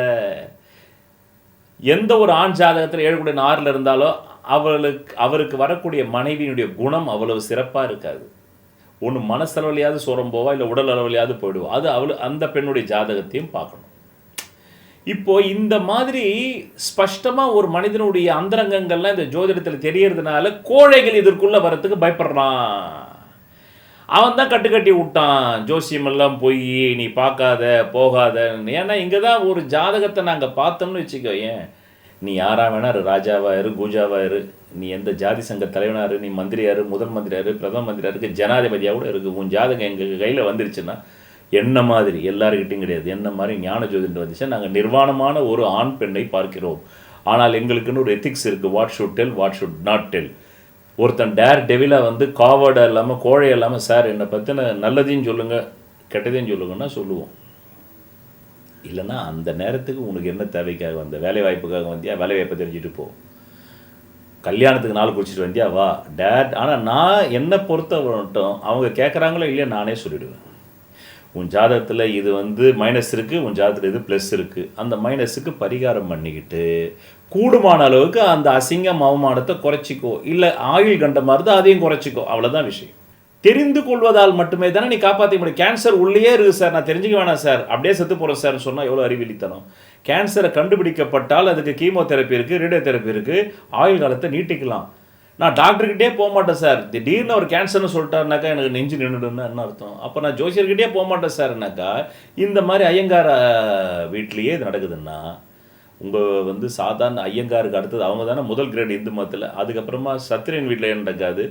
எந்த ஒரு ஆண் ஜாதகத்தில் 7 குடைவன் 6இல் இருந்தாலோ அவருக்கு வரக்கூடிய மனைவியினுடைய குணம் அவ்வளவு சிறப்பாக இருக்காது. ஒன்று மனசளவிலையாவது சோரம் போவா, இல்லை உடல் அளவிலையாவது போயிடுவா. அது அந்த பெண்ணுடைய ஜாதகத்தையும் பார்க்கணும். இப்போ இந்த மாதிரி ஸ்பஷ்டமாக ஒரு மனிதனுடைய அந்தரங்கங்கள்லாம் இந்த ஜோதிடத்தில் தெரியறதுனால கோழைகள் இதற்குள்ளே வரத்துக்கு பயப்படுறான். அவன் தான் கட்டுக்கட்டி விட்டான், ஜோசியமெல்லாம் போய் நீ பார்க்காத போகாத. ஏன்னா இங்கே தான் ஒரு ஜாதகத்தை நாங்கள் பார்த்தோம்னு வச்சுக்கோ, ஏன் நீ யாரா வேணா ராஜாவாயிரு கூஜாவாயிரு, நீ எந்த ஜாதி சங்க தலைவனாரு, நீ மந்திரியாரு, முதல் மந்திரியாரு, பிரதம மந்திரியாருக்கு, ஜனாதிபதியாக கூட இருக்குது. உன் ஜாதகம் எங்கள் கையில் வந்துருச்சுன்னா என்ன மாதிரி எல்லாருக்கிட்டையும் கிடையாது, என்ன மாதிரி ஞான ஜோதிடம் வந்துச்சு. நாங்கள் நிர்வாணமான ஒரு ஆண் பெண்ணை பார்க்கிறோம். ஆனால் எங்களுக்குன்னு ஒரு எத்திக்ஸ் இருக்குது. What should del, what should not del. ஒருத்தன் டேர் டெவிலாக வந்து காவர்டாக இல்லாமல் கோழை இல்லாமல் சார் என்னை பற்றின நல்லதையும் சொல்லுங்கள் கெட்டதையும் சொல்லுங்கன்னா சொல்லுவோம். இல்லைன்னா அந்த நேரத்துக்கு உனக்கு என்ன தேவைக்காக வந்த, வேலை வாய்ப்புக்காக வந்தியா, வேலை வாய்ப்பை தெரிஞ்சுட்டு போ. கல்யாணத்துக்கு நாள் குடிச்சிட்டு வந்தியா வா டேட். ஆனால் நான் என்னை பொறுத்த மட்டும் அவங்க கேட்குறாங்களோ இல்லையா நானே சொல்லிவிடுவேன். உன் ஜாதகத்தில் இது வந்து மைனஸ் இருக்குது, உன் ஜாதகத்தில் இது ப்ளஸ் இருக்குது. அந்த மைனஸுக்கு பரிகாரம் பண்ணிக்கிட்டு கூடுமான அளவுக்கு அந்த அசிங்கம் அவமானத்தை குறைச்சிக்கோ. இல்லை ஆயுள் கண்டமாக இருந்தால் அதையும் குறைச்சிக்கோ. அவ்வளோதான் விஷயம். தெரிந்து கொள்வதால் மட்டுமே தானே நீ காப்பாற்ற முடியும். கேன்சர் உள்ளே இருக்குது சார், நான் தெரிஞ்சுக்க வேணாம் சார், அப்படியே செத்து போகிறேன் சார்னு சொன்னால் எவ்வளோ அறிவிலித்தனம். கேன்சரை கண்டுபிடிக்கப்பட்டால் அதுக்கு கீமோதெரப்பி இருக்குது, ரேடியோதெரப்பி இருக்குது, ஆயுள் காலத்தை நீட்டிக்கலாம். நான் டாக்டர்கிட்டே போக மாட்டேன் சார், திடீர்னு ஒரு கேன்சர்னு சொல்லிட்டாருனாக்கா எனக்கு நெஞ்சு நின்றுடுன்னு என்ன அர்த்தம்? அப்போ நான் ஜோசியர்கிட்டே போக மாட்டேன் சார்னாக்கா இந்த மாதிரி ஐயங்கார வீட்லேயே இது நடக்குதுன்னா உங்கள் வந்து சாதாரண ஐயங்காருக்கு அடுத்தது அவங்க தானே முதல் கிரேட் இந்து மதத்தில். அதுக்கப்புறமா சத்திரியன் வீட்டில் ஏன் நடக்காது,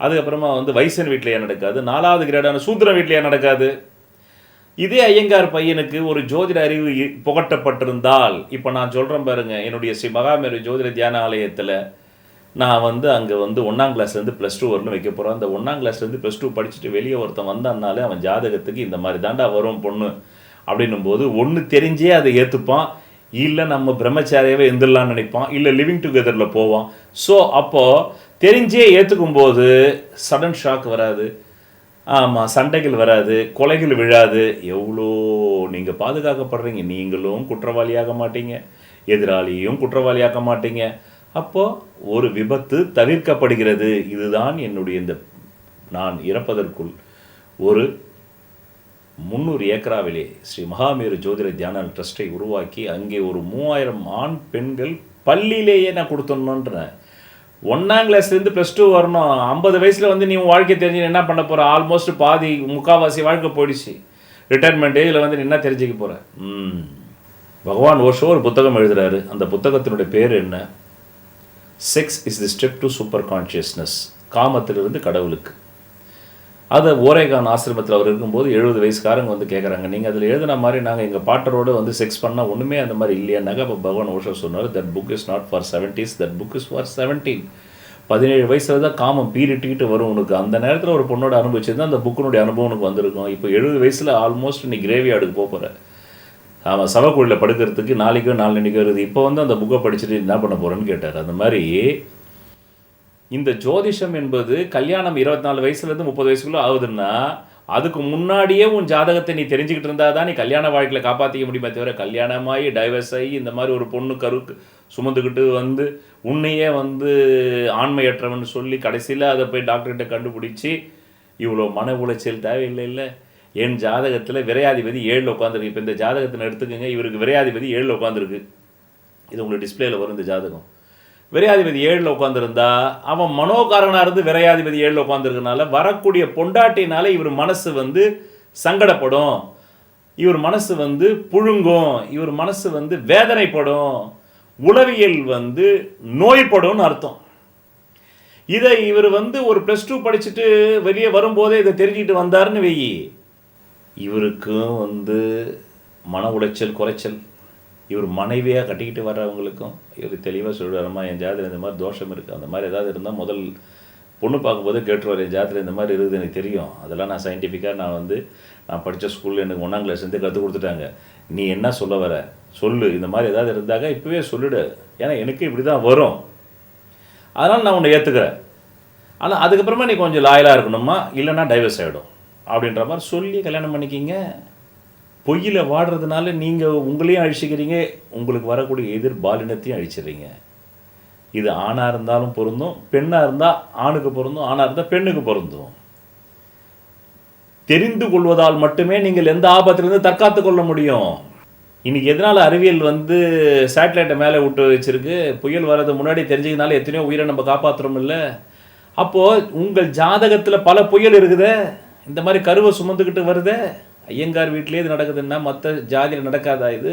அதுக்கப்புறமா வந்து வைசன் வீட்டில் ஏன் நடக்காது, 4வது கிரேடான சூத்திரன் வீட்டில் ஏன் நடக்காது? இதே ஐயங்கார் பையனுக்கு ஒரு ஜோதிட அறிவு புகட்டப்பட்டிருந்தால், இப்போ நான் சொல்கிறேன் பாருங்க, என்னுடைய ஸ்ரீ மகாமேரு ஜோதிட தியான ஆலயத்தில் நான் வந்து அங்கே வந்து 1ஆம் கிளாஸ்லேருந்து +2 வரணும் வைக்க போகிறோம். அந்த 1ஆம் கிளாஸ்லேருந்து +2 படிச்சுட்டு வெளியே ஒருத்தன் வந்தான்னாலே அவன் ஜாதகத்துக்கு இந்த மாதிரி தாண்டா வரும் பொண்ணு அப்படின்னும் போது ஒன்று தெரிஞ்சே அதை ஏற்றுப்பான், இல்லை நம்ம பிரம்மச்சாரியாவே இருந்துடலான்னு நினைப்பான், இல்லை லிவிங் டுகெதரில் போவான். ஸோ அப்போது தெரிஞ்சே ஏற்றுக்கும் போது சடன் ஷாக் வராது, ஆமாம் சண்டைகள் வராது, கொலைகள் விழாது. எவ்வளோ நீங்கள் பாதுகாக்கப்படுறீங்க. நீங்களும் குற்றவாளியாக மாட்டீங்க, எதிராளியும் குற்றவாளியாக்க மாட்டீங்க. அப்போது ஒரு விபத்து தவிர்க்கப்படுகிறது. இதுதான் என்னுடைய இந்த நான் இறப்பதற்குள் ஒரு 300 ஏக்கராவிலே ஸ்ரீ மகாமேரு ஜோதிட தியான ட்ரஸ்ட்டை உருவாக்கி அங்கே ஒரு 3000 ஆண் பெண்கள் பள்ளியிலேயே நான் கொடுத்துடணுன்றேன். 1ஆம் கிளாஸ்லேருந்து +2 வரணும். 50 வயசில் வந்து நீ வாழ்க்கை தெரிஞ்சு என்ன பண்ண போகிற? ஆல்மோஸ்ட் பாதி முக்கால்வாசி வாழ்க்கை போயிடுச்சு. ரிட்டையர்மெண்ட் ஏஜில் வந்து நீ என்ன தெரிஞ்சுக்க போகிற? பகவான் ஓஷோ ஒரு புத்தகம் எழுதுகிறாரு. அந்த புத்தகத்தினுடைய பேர் என்ன? Sex is the step to super consciousness. காமத்திலிருந்து கடவுளுக்கு. அதை ஓரேகான் ஆசிரமத்தில் அவர் இருக்கும்போது 70 வயசுக்காரங்க வந்து கேட்குறாங்க, நீங்கள் அதில் எழுதின மாதிரி நாங்கள் எங்கள் பாட்டரோடு வந்து செக்ஸ் பண்ணால் ஒன்றுமே அந்த மாதிரி இல்லையானாக்கா அப்போ பகவான் ஓஷோ சொன்னார், that book is not for 70s, that book is for 17. 17 வயசில் தான் காமம் பீரிட்டிக்கிட்டு வரும் உனக்கு. அந்த நேரத்தில் ஒரு பொண்ணோட அனுபவிச்சு தான் அந்த புக்கினுடைய அனுபவம் உனக்கு வந்திருக்கும். இப்போ 70 வயசில் ஆல்மோஸ்ட் நீ கிரேவியார்டுக்கு போக போகிற. ஆமாம், சவக்குழியில் படுக்கிறதுக்கு நாளைக்கோ நாளன்னைக்கோ இருக்குது. இப்போ வந்து அந்த புக்கை படிச்சுட்டு என்ன பண்ண போகிறேன்னு கேட்டார். அந்த மாதிரி இந்த ஜோதிஷம் என்பது கல்யாணம் 24 வயசுலேருந்து 30 வயசுக்குள்ளே ஆகுதுன்னா அதுக்கு முன்னாடியே உன் ஜாதகத்தை நீ தெரிஞ்சுக்கிட்டு இருந்தால் தான் நீ கல்யாண வாழ்க்கையில் காப்பாற்றிக்க முடியுமே தவிர, கல்யாணமாகி டைவர்ஸ் ஆகி இந்த மாதிரி ஒரு பொண்ணு கருக்கு சுமந்துக்கிட்டு வந்து உன்னையே வந்து ஆண்மையற்றவன் சொல்லி கடைசியில் அதை போய் டாக்டர்கிட்ட கண்டுபிடிச்சி இவ்வளோ மன உளைச்சல் தேவையில்லை. இல்லை, என் ஜாதகத்தில் விரையாதிபதி 7ல் உட்காந்துருக்கு. இப்போ இந்த ஜாதகத்தில் எடுத்துக்கோங்க, இவருக்கு விரையாதிபதி 7ல் உட்காந்துருக்கு. இது உங்களுக்கு டிஸ்பிளேயில் வரும் இந்த ஜாதகம். விரையாதிபதி 7ல் உட்காந்துருந்தா அவன் மனோகாரனாக இருந்து விரையாதிபதி 7ல் உட்காந்துருக்கனால வரக்கூடிய பொண்டாட்டினால இவர் மனசு வந்து சங்கடப்படும், இவர் மனசு வந்து புழுங்கும், இவர் மனசு வந்து வேதனைப்படும், உளவியல் வந்து நோய்படும்னு அர்த்தம். இதை இவர் ஒரு +2 படிச்சுட்டு வெளியே வரும்போதே இதை தெரிஞ்சுக்கிட்டு வந்தாருன்னு வெயி, இவருக்கும் மன உளைச்சல் குறைச்சல். இவர் மனைவியாக கட்டிக்கிட்டு வர்றவங்களுக்கும் இவர் தெளிவாக சொல்லுவாரம்மா, என் ஜாதகம் இந்த மாதிரி தோஷம் இருக்குது, அந்த மாதிரி ஏதாவது இருந்தால் முதல் பொண்ணு பார்க்கும்போது கேட்டுருவார், என் ஜாதகம் இந்த மாதிரி இருக்குது எனக்கு தெரியும், அதெல்லாம் நான் சயின்டிஃபிக்காக நான் படித்த ஸ்கூலில் எனக்கு 1ஆம் கிளாஸ்லேருந்து கற்றுக் கொடுத்துட்டாங்க, நீ என்ன சொல்ல வர சொல்லு, இந்த மாதிரி ஏதாவது இருந்தாங்க இப்போவே சொல்லிடு, ஏன்னா எனக்கு இப்படி தான் வரும், அதனால் நான் உன்னை ஏற்றுக்கிறேன், ஆனால் அதுக்கப்புறமா நீ கொஞ்சம் லாயலாக இருக்கணுமா, இல்லைன்னா டைவர்ஸ் ஆகிடும் அப்படின்ற மாதிரி சொல்லி கல்யாணம் பண்ணிக்கிங்க. பொய்யில் வாடுறதுனால நீங்கள் உங்களையும் அழிச்சிக்கிறீங்க, உங்களுக்கு வரக்கூடிய எதிர்பாலினத்தையும் அழிச்சிடுறீங்க. இது ஆணாக இருந்தாலும் பொருந்தும், பெண்ணாக இருந்தால் ஆணுக்கு பொருந்தும், ஆணாக இருந்தால் பெண்ணுக்கு பொருந்தும். தெரிந்து கொள்வதால் மட்டுமே நீங்கள் எந்த ஆபத்திலிருந்து தற்காத்து கொள்ள முடியும். இன்னைக்கு எதனால் அறிவியல் சேட்டலைட்டை மேலே விட்டு வச்சிருக்கு, புயல் வர்றது முன்னாடி தெரிஞ்சுக்கனால எத்தனையோ உயிரை நம்ம காப்பாற்றுறோம் இல்லை. அப்போது உங்கள் ஜாதகத்தில் பல புயல் இருக்குதே, இந்த மாதிரி கருவை சுமந்துக்கிட்டு வருதே. ஐயங்கார் வீட்டிலே இது நடக்குதுன்னா மற்ற ஜாதியில் நடக்காதா? இது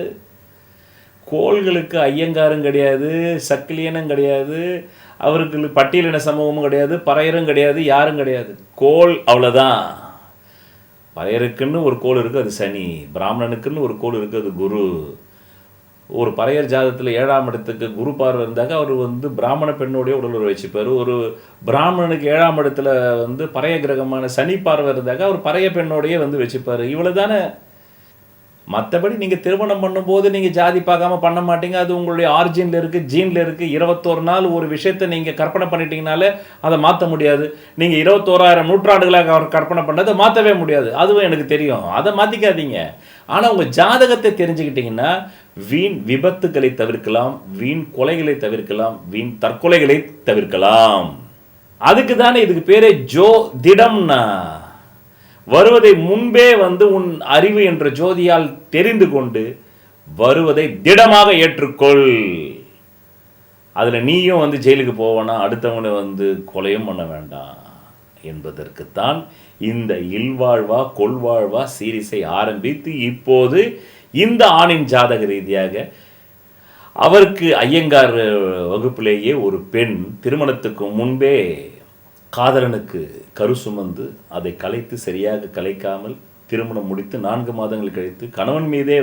கோள்களுக்கு ஐயங்காரும் கிடையாது, சக்கிலியனும் கிடையாது, அவருக்கு பட்டியலின சமூகமும் கிடையாது, பறையரும் கிடையாது, யாரும் கிடையாது. கோள் அவ்வளோதான். பறையருக்குன்னு ஒரு கோள் இருக்குது, அது சனி. பிராமணனுக்குன்னு ஒரு கோள் இருக்குது, அது குரு. ஒரு பறையர் ஜாதகத்தில் 7ஆம் இடத்துக்கு குரு பார்வை இருந்தாக்க அவர் பிராமண பெண்ணுடைய உடலுறவு வச்சுப்பார். ஒரு பிராமணனுக்கு 7ஆம் இடத்துல பறைய கிரகமான சனி பார்வை இருந்தாக்க அவர் பறைய பெண்ணோடையே வச்சுப்பார். இவ்வளோ தானே. மற்றபடி நீங்கள் திருமணம் பண்ணும்போது நீங்கள் ஜாதி பார்க்காம பண்ண மாட்டீங்க, அது உங்களுடைய ஆரிஜினில் இருக்குது, ஜீனில் இருக்குது. 21 நாள் ஒரு விஷயத்தை நீங்கள் கற்பனை பண்ணிட்டீங்கனாலே அதை மாற்ற முடியாது. நீங்கள் 21,000 நூற்றாண்டுகளாக அவர் கற்பனை பண்ணதை மாற்றவே முடியாது, அதுவும் எனக்கு தெரியும், அதை மாற்றிக்காதீங்க. ஆனால் உங்கள் ஜாதகத்தை தெரிஞ்சுக்கிட்டிங்கன்னா வீண் விபத்துக்களை தவிர்க்கலாம், வீண் கொலைகளை தவிர்க்கலாம், வீண் தற்கொலைகளை தவிர்க்கலாம். அதுக்கு தானே இதுக்கு பேரே ஜோதிடம்னா. வருவதை முன்பே உன் அறிவு என்ற ஜோதியால் தெரிந்து கொண்டு வருவதை திடமாக ஏற்றுக்கொள். அதில் நீயும் ஜெயிலுக்கு போவானா, அடுத்தவனை கொலையும் பண்ண வேண்டாம் என்பதற்குத்தான் இந்த இல்வாழ்வா கொள்வாழ்வா சீரிஸை ஆரம்பித்து இப்போது இந்த ஆணின் ஜாதக ரீதியாக அவருக்கு ஐயங்கார் வகுப்பிலேயே ஒரு பெண் திருமணத்துக்கு முன்பே காதலனுக்கு கரு சுமந்து அதை கலைத்து சரியாக கலைக்காமல் திருமணம் முடித்து 4 மாதங்கள் கழித்து கணவன் மீதே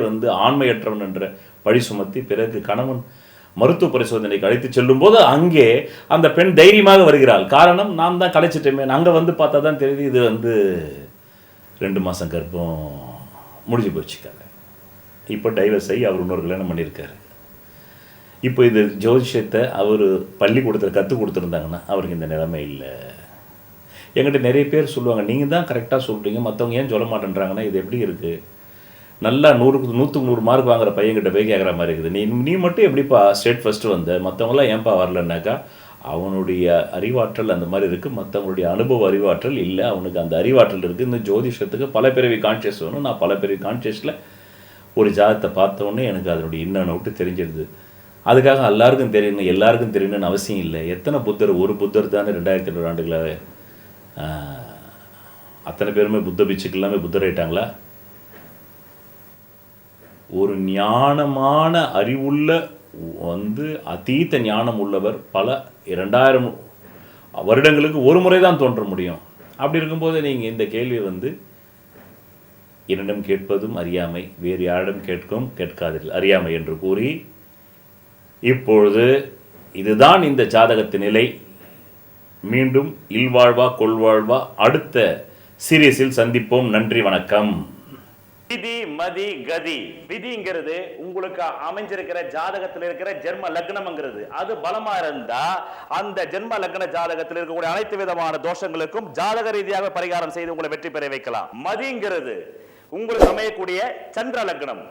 ஆண்மையற்றவன் என்ற பழி சுமத்தி பிறகு கணவன் மருத்துவ பரிசோதனைக்கு அழைத்து செல்லும் போது அங்கே அந்த பெண் தைரியமாக வருகிறாள். காரணம், நாம் தான் கலைச்சிட்டோமே. அங்கே பார்த்தா தான் தெரியுது இது 2 மாதம் கர்ப்பம் முடிஞ்சு போச்சுக்காங்க. இப்போ டைவர்ஸ் ஆகி அவர் இன்னொரு கல்யாணம் பண்ணியிருக்காரு. இப்போ இது ஜோதிஷத்தை அவர் பள்ளிக்கூடத்தில் கற்றுக் கொடுத்துருந்தாங்கன்னா அவருக்கு இந்த நிலைமை இல்லை. என்கிட்ட நிறைய பேர் சொல்லுவாங்க, நீங்கள் தான் கரெக்டாக சொல்கிறீங்க, மற்றவங்க ஏன் சொல்ல மாட்டேன்றாங்கன்னா இது எப்படி இருக்குது? நல்லா 100க்கு 100 மார்க் வாங்குற பையன்கிட்ட போய் கேட்குற மாதிரி இருக்குது. நீ மட்டும் எப்படிப்பா ஸ்டேட் ஃபஸ்ட்டு வந்த, மற்றவங்களாம் ஏன்ப்பா வரலன்னாக்கா அவனுடைய அறிவாற்றல் அந்த மாதிரி இருக்குது, மற்றவங்களுடைய அனுபவ அறிவாற்றல் இல்லை, அவனுக்கு அந்த அறிவாற்றல் இருக்குது. இந்த ஜோதிஷத்துக்கு பல பிறவி கான்ஷியஸ் வேணும். நான் பல பிறவி கான்ஷியஸில் ஒரு ஜாதகத்தை பார்த்தோன்னே எனக்கு அதனுடைய இன்னொன்று விட்டு தெரிஞ்சிடுது. அதுக்காக எல்லாருக்கும் தெரியணும், எல்லாருக்கும் தெரியணும்னு அவசியம் இல்லை. எத்தனை புத்தர்? ஒரு புத்தர் தானே 2500 ஆண்டுகளாகவே. அத்தனை பேருமே புத்த பிச்சுக்கு எல்லாமே புத்தர் ஆயிட்டாங்களா? ஒரு ஞானமான அறிவுள்ள அதீத ஞானம் உள்ளவர் பல 2000 வருடங்களுக்கு ஒரு முறை தான் தோன்ற முடியும். அப்படி இருக்கும்போது நீங்கள் இந்த கேள்வி என்னிடம் கேட்பதும் அறியாமை, வேறு யாரிடம் கேட்கும் கேட்காதீர்கள் அறியாமை என்று கூறி இப்பொழுது இதுதான் இந்த ஜாதகத்தின் நிலை. மீண்டும் இல்வாழ்வா கொள்வாழ்வா அடுத்த சீரியஸில் சந்திப்போம். நன்றி, வணக்கம். விதி மதி கதி. விதிங்கிறது உங்களுக்கு அமைஞ்சிருக்கிற ஜாதகத்தில் இருக்கிற ஜென்ம லக்னம்ங்கிறது. அது பலமா இருந்தா அந்த ஜென்ம லக்ன ஜாதகத்தில் இருக்கக்கூடிய அனைத்து விதமான தோஷங்களுக்கும் ஜாதக ரீதியாக பரிகாரம் செய்து உங்களை வெற்றி பெற வைக்கலாம். மதிங்கிறது உங்களுக்கு அமையக்கூடிய சந்திர லக்னம்.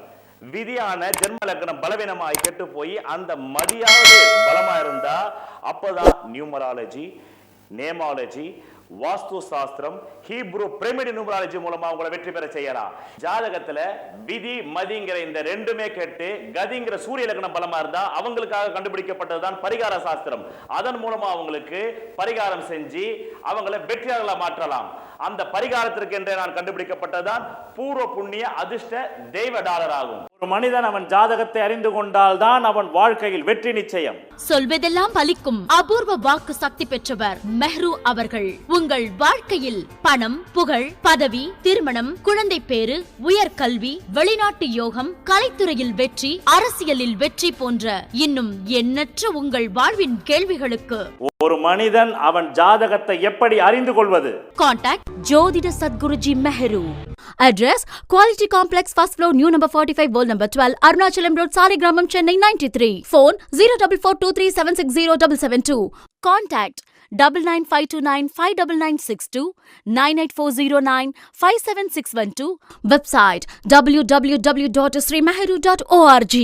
விதியான ஜென்ம லக்னம் பலவீனமாய் கெட்டு போய் அந்த மதியாவது பலமா இருந்தா அப்பதான் நியூமராலஜி, நேமாலஜி, வாஸ்து சாஸ்திரம், ஹீப்ரு பிரமிட் நியூமராலஜி மூலமா உங்களை வெற்றி பெற செய்யலாம். ஜாதகத்துல விதி மதிங்கிற இந்த ரெண்டுமே கேட்டு கதிங்கிற சூரிய லக்னம் பலமா இருந்தா அவங்களுக்காக கண்டுபிடிக்கப்பட்டதுதான் பரிகார சாஸ்திரம். அதன் மூலமா அவங்களுக்கு பரிகாரம் செஞ்சு அவங்களை வெற்றியாளர்களா மாற்றலாம். அந்த பரிகாரத்திற்கு என்றே நான் கண்டுபிடிக்கப்பட்டதுதான் பூர்வ புண்ணிய அதிர்ஷ்ட தெய்வ டாலர் ஆகும். ஒரு மனிதன் அவன் ஜாதகத்தை அறிந்து கொண்டால் தான் அவன் வாழ்க்கையில் வெற்றி நிச்சயம். சொல்வதெல்லாம் பலிக்கும் அபூர்வ வாக்கு சக்தி பெற்றவர் மெஹ்ரு அவர்கள். உங்கள் வாழ்க்கையில் பணம், புகழ், பதவி, திருமணம், குழந்தை பேறு, உயர்கல்வி, வெளிநாட்டு யோகம், கலைத்துறையில் வெற்றி, அரசியலில் வெற்றி போன்ற இன்னும் எண்ணற்ற உங்கள் வாழ்வின் கேள்விகளுக்கு ஒரு மனிதன் அவன் ஜாதகத்தை எப்படி அறிந்து கொள்வது? கான்டாக்ட் ஜோதிட Sadguruji Mehru. Address Quality Complex, first floor, new number 45, wall number 12, Arunachalam Road, Saligramam, Chennai 93. Phone 04423760772. Contact 99529 59962 98409 57612. Website www.srimeheru.org.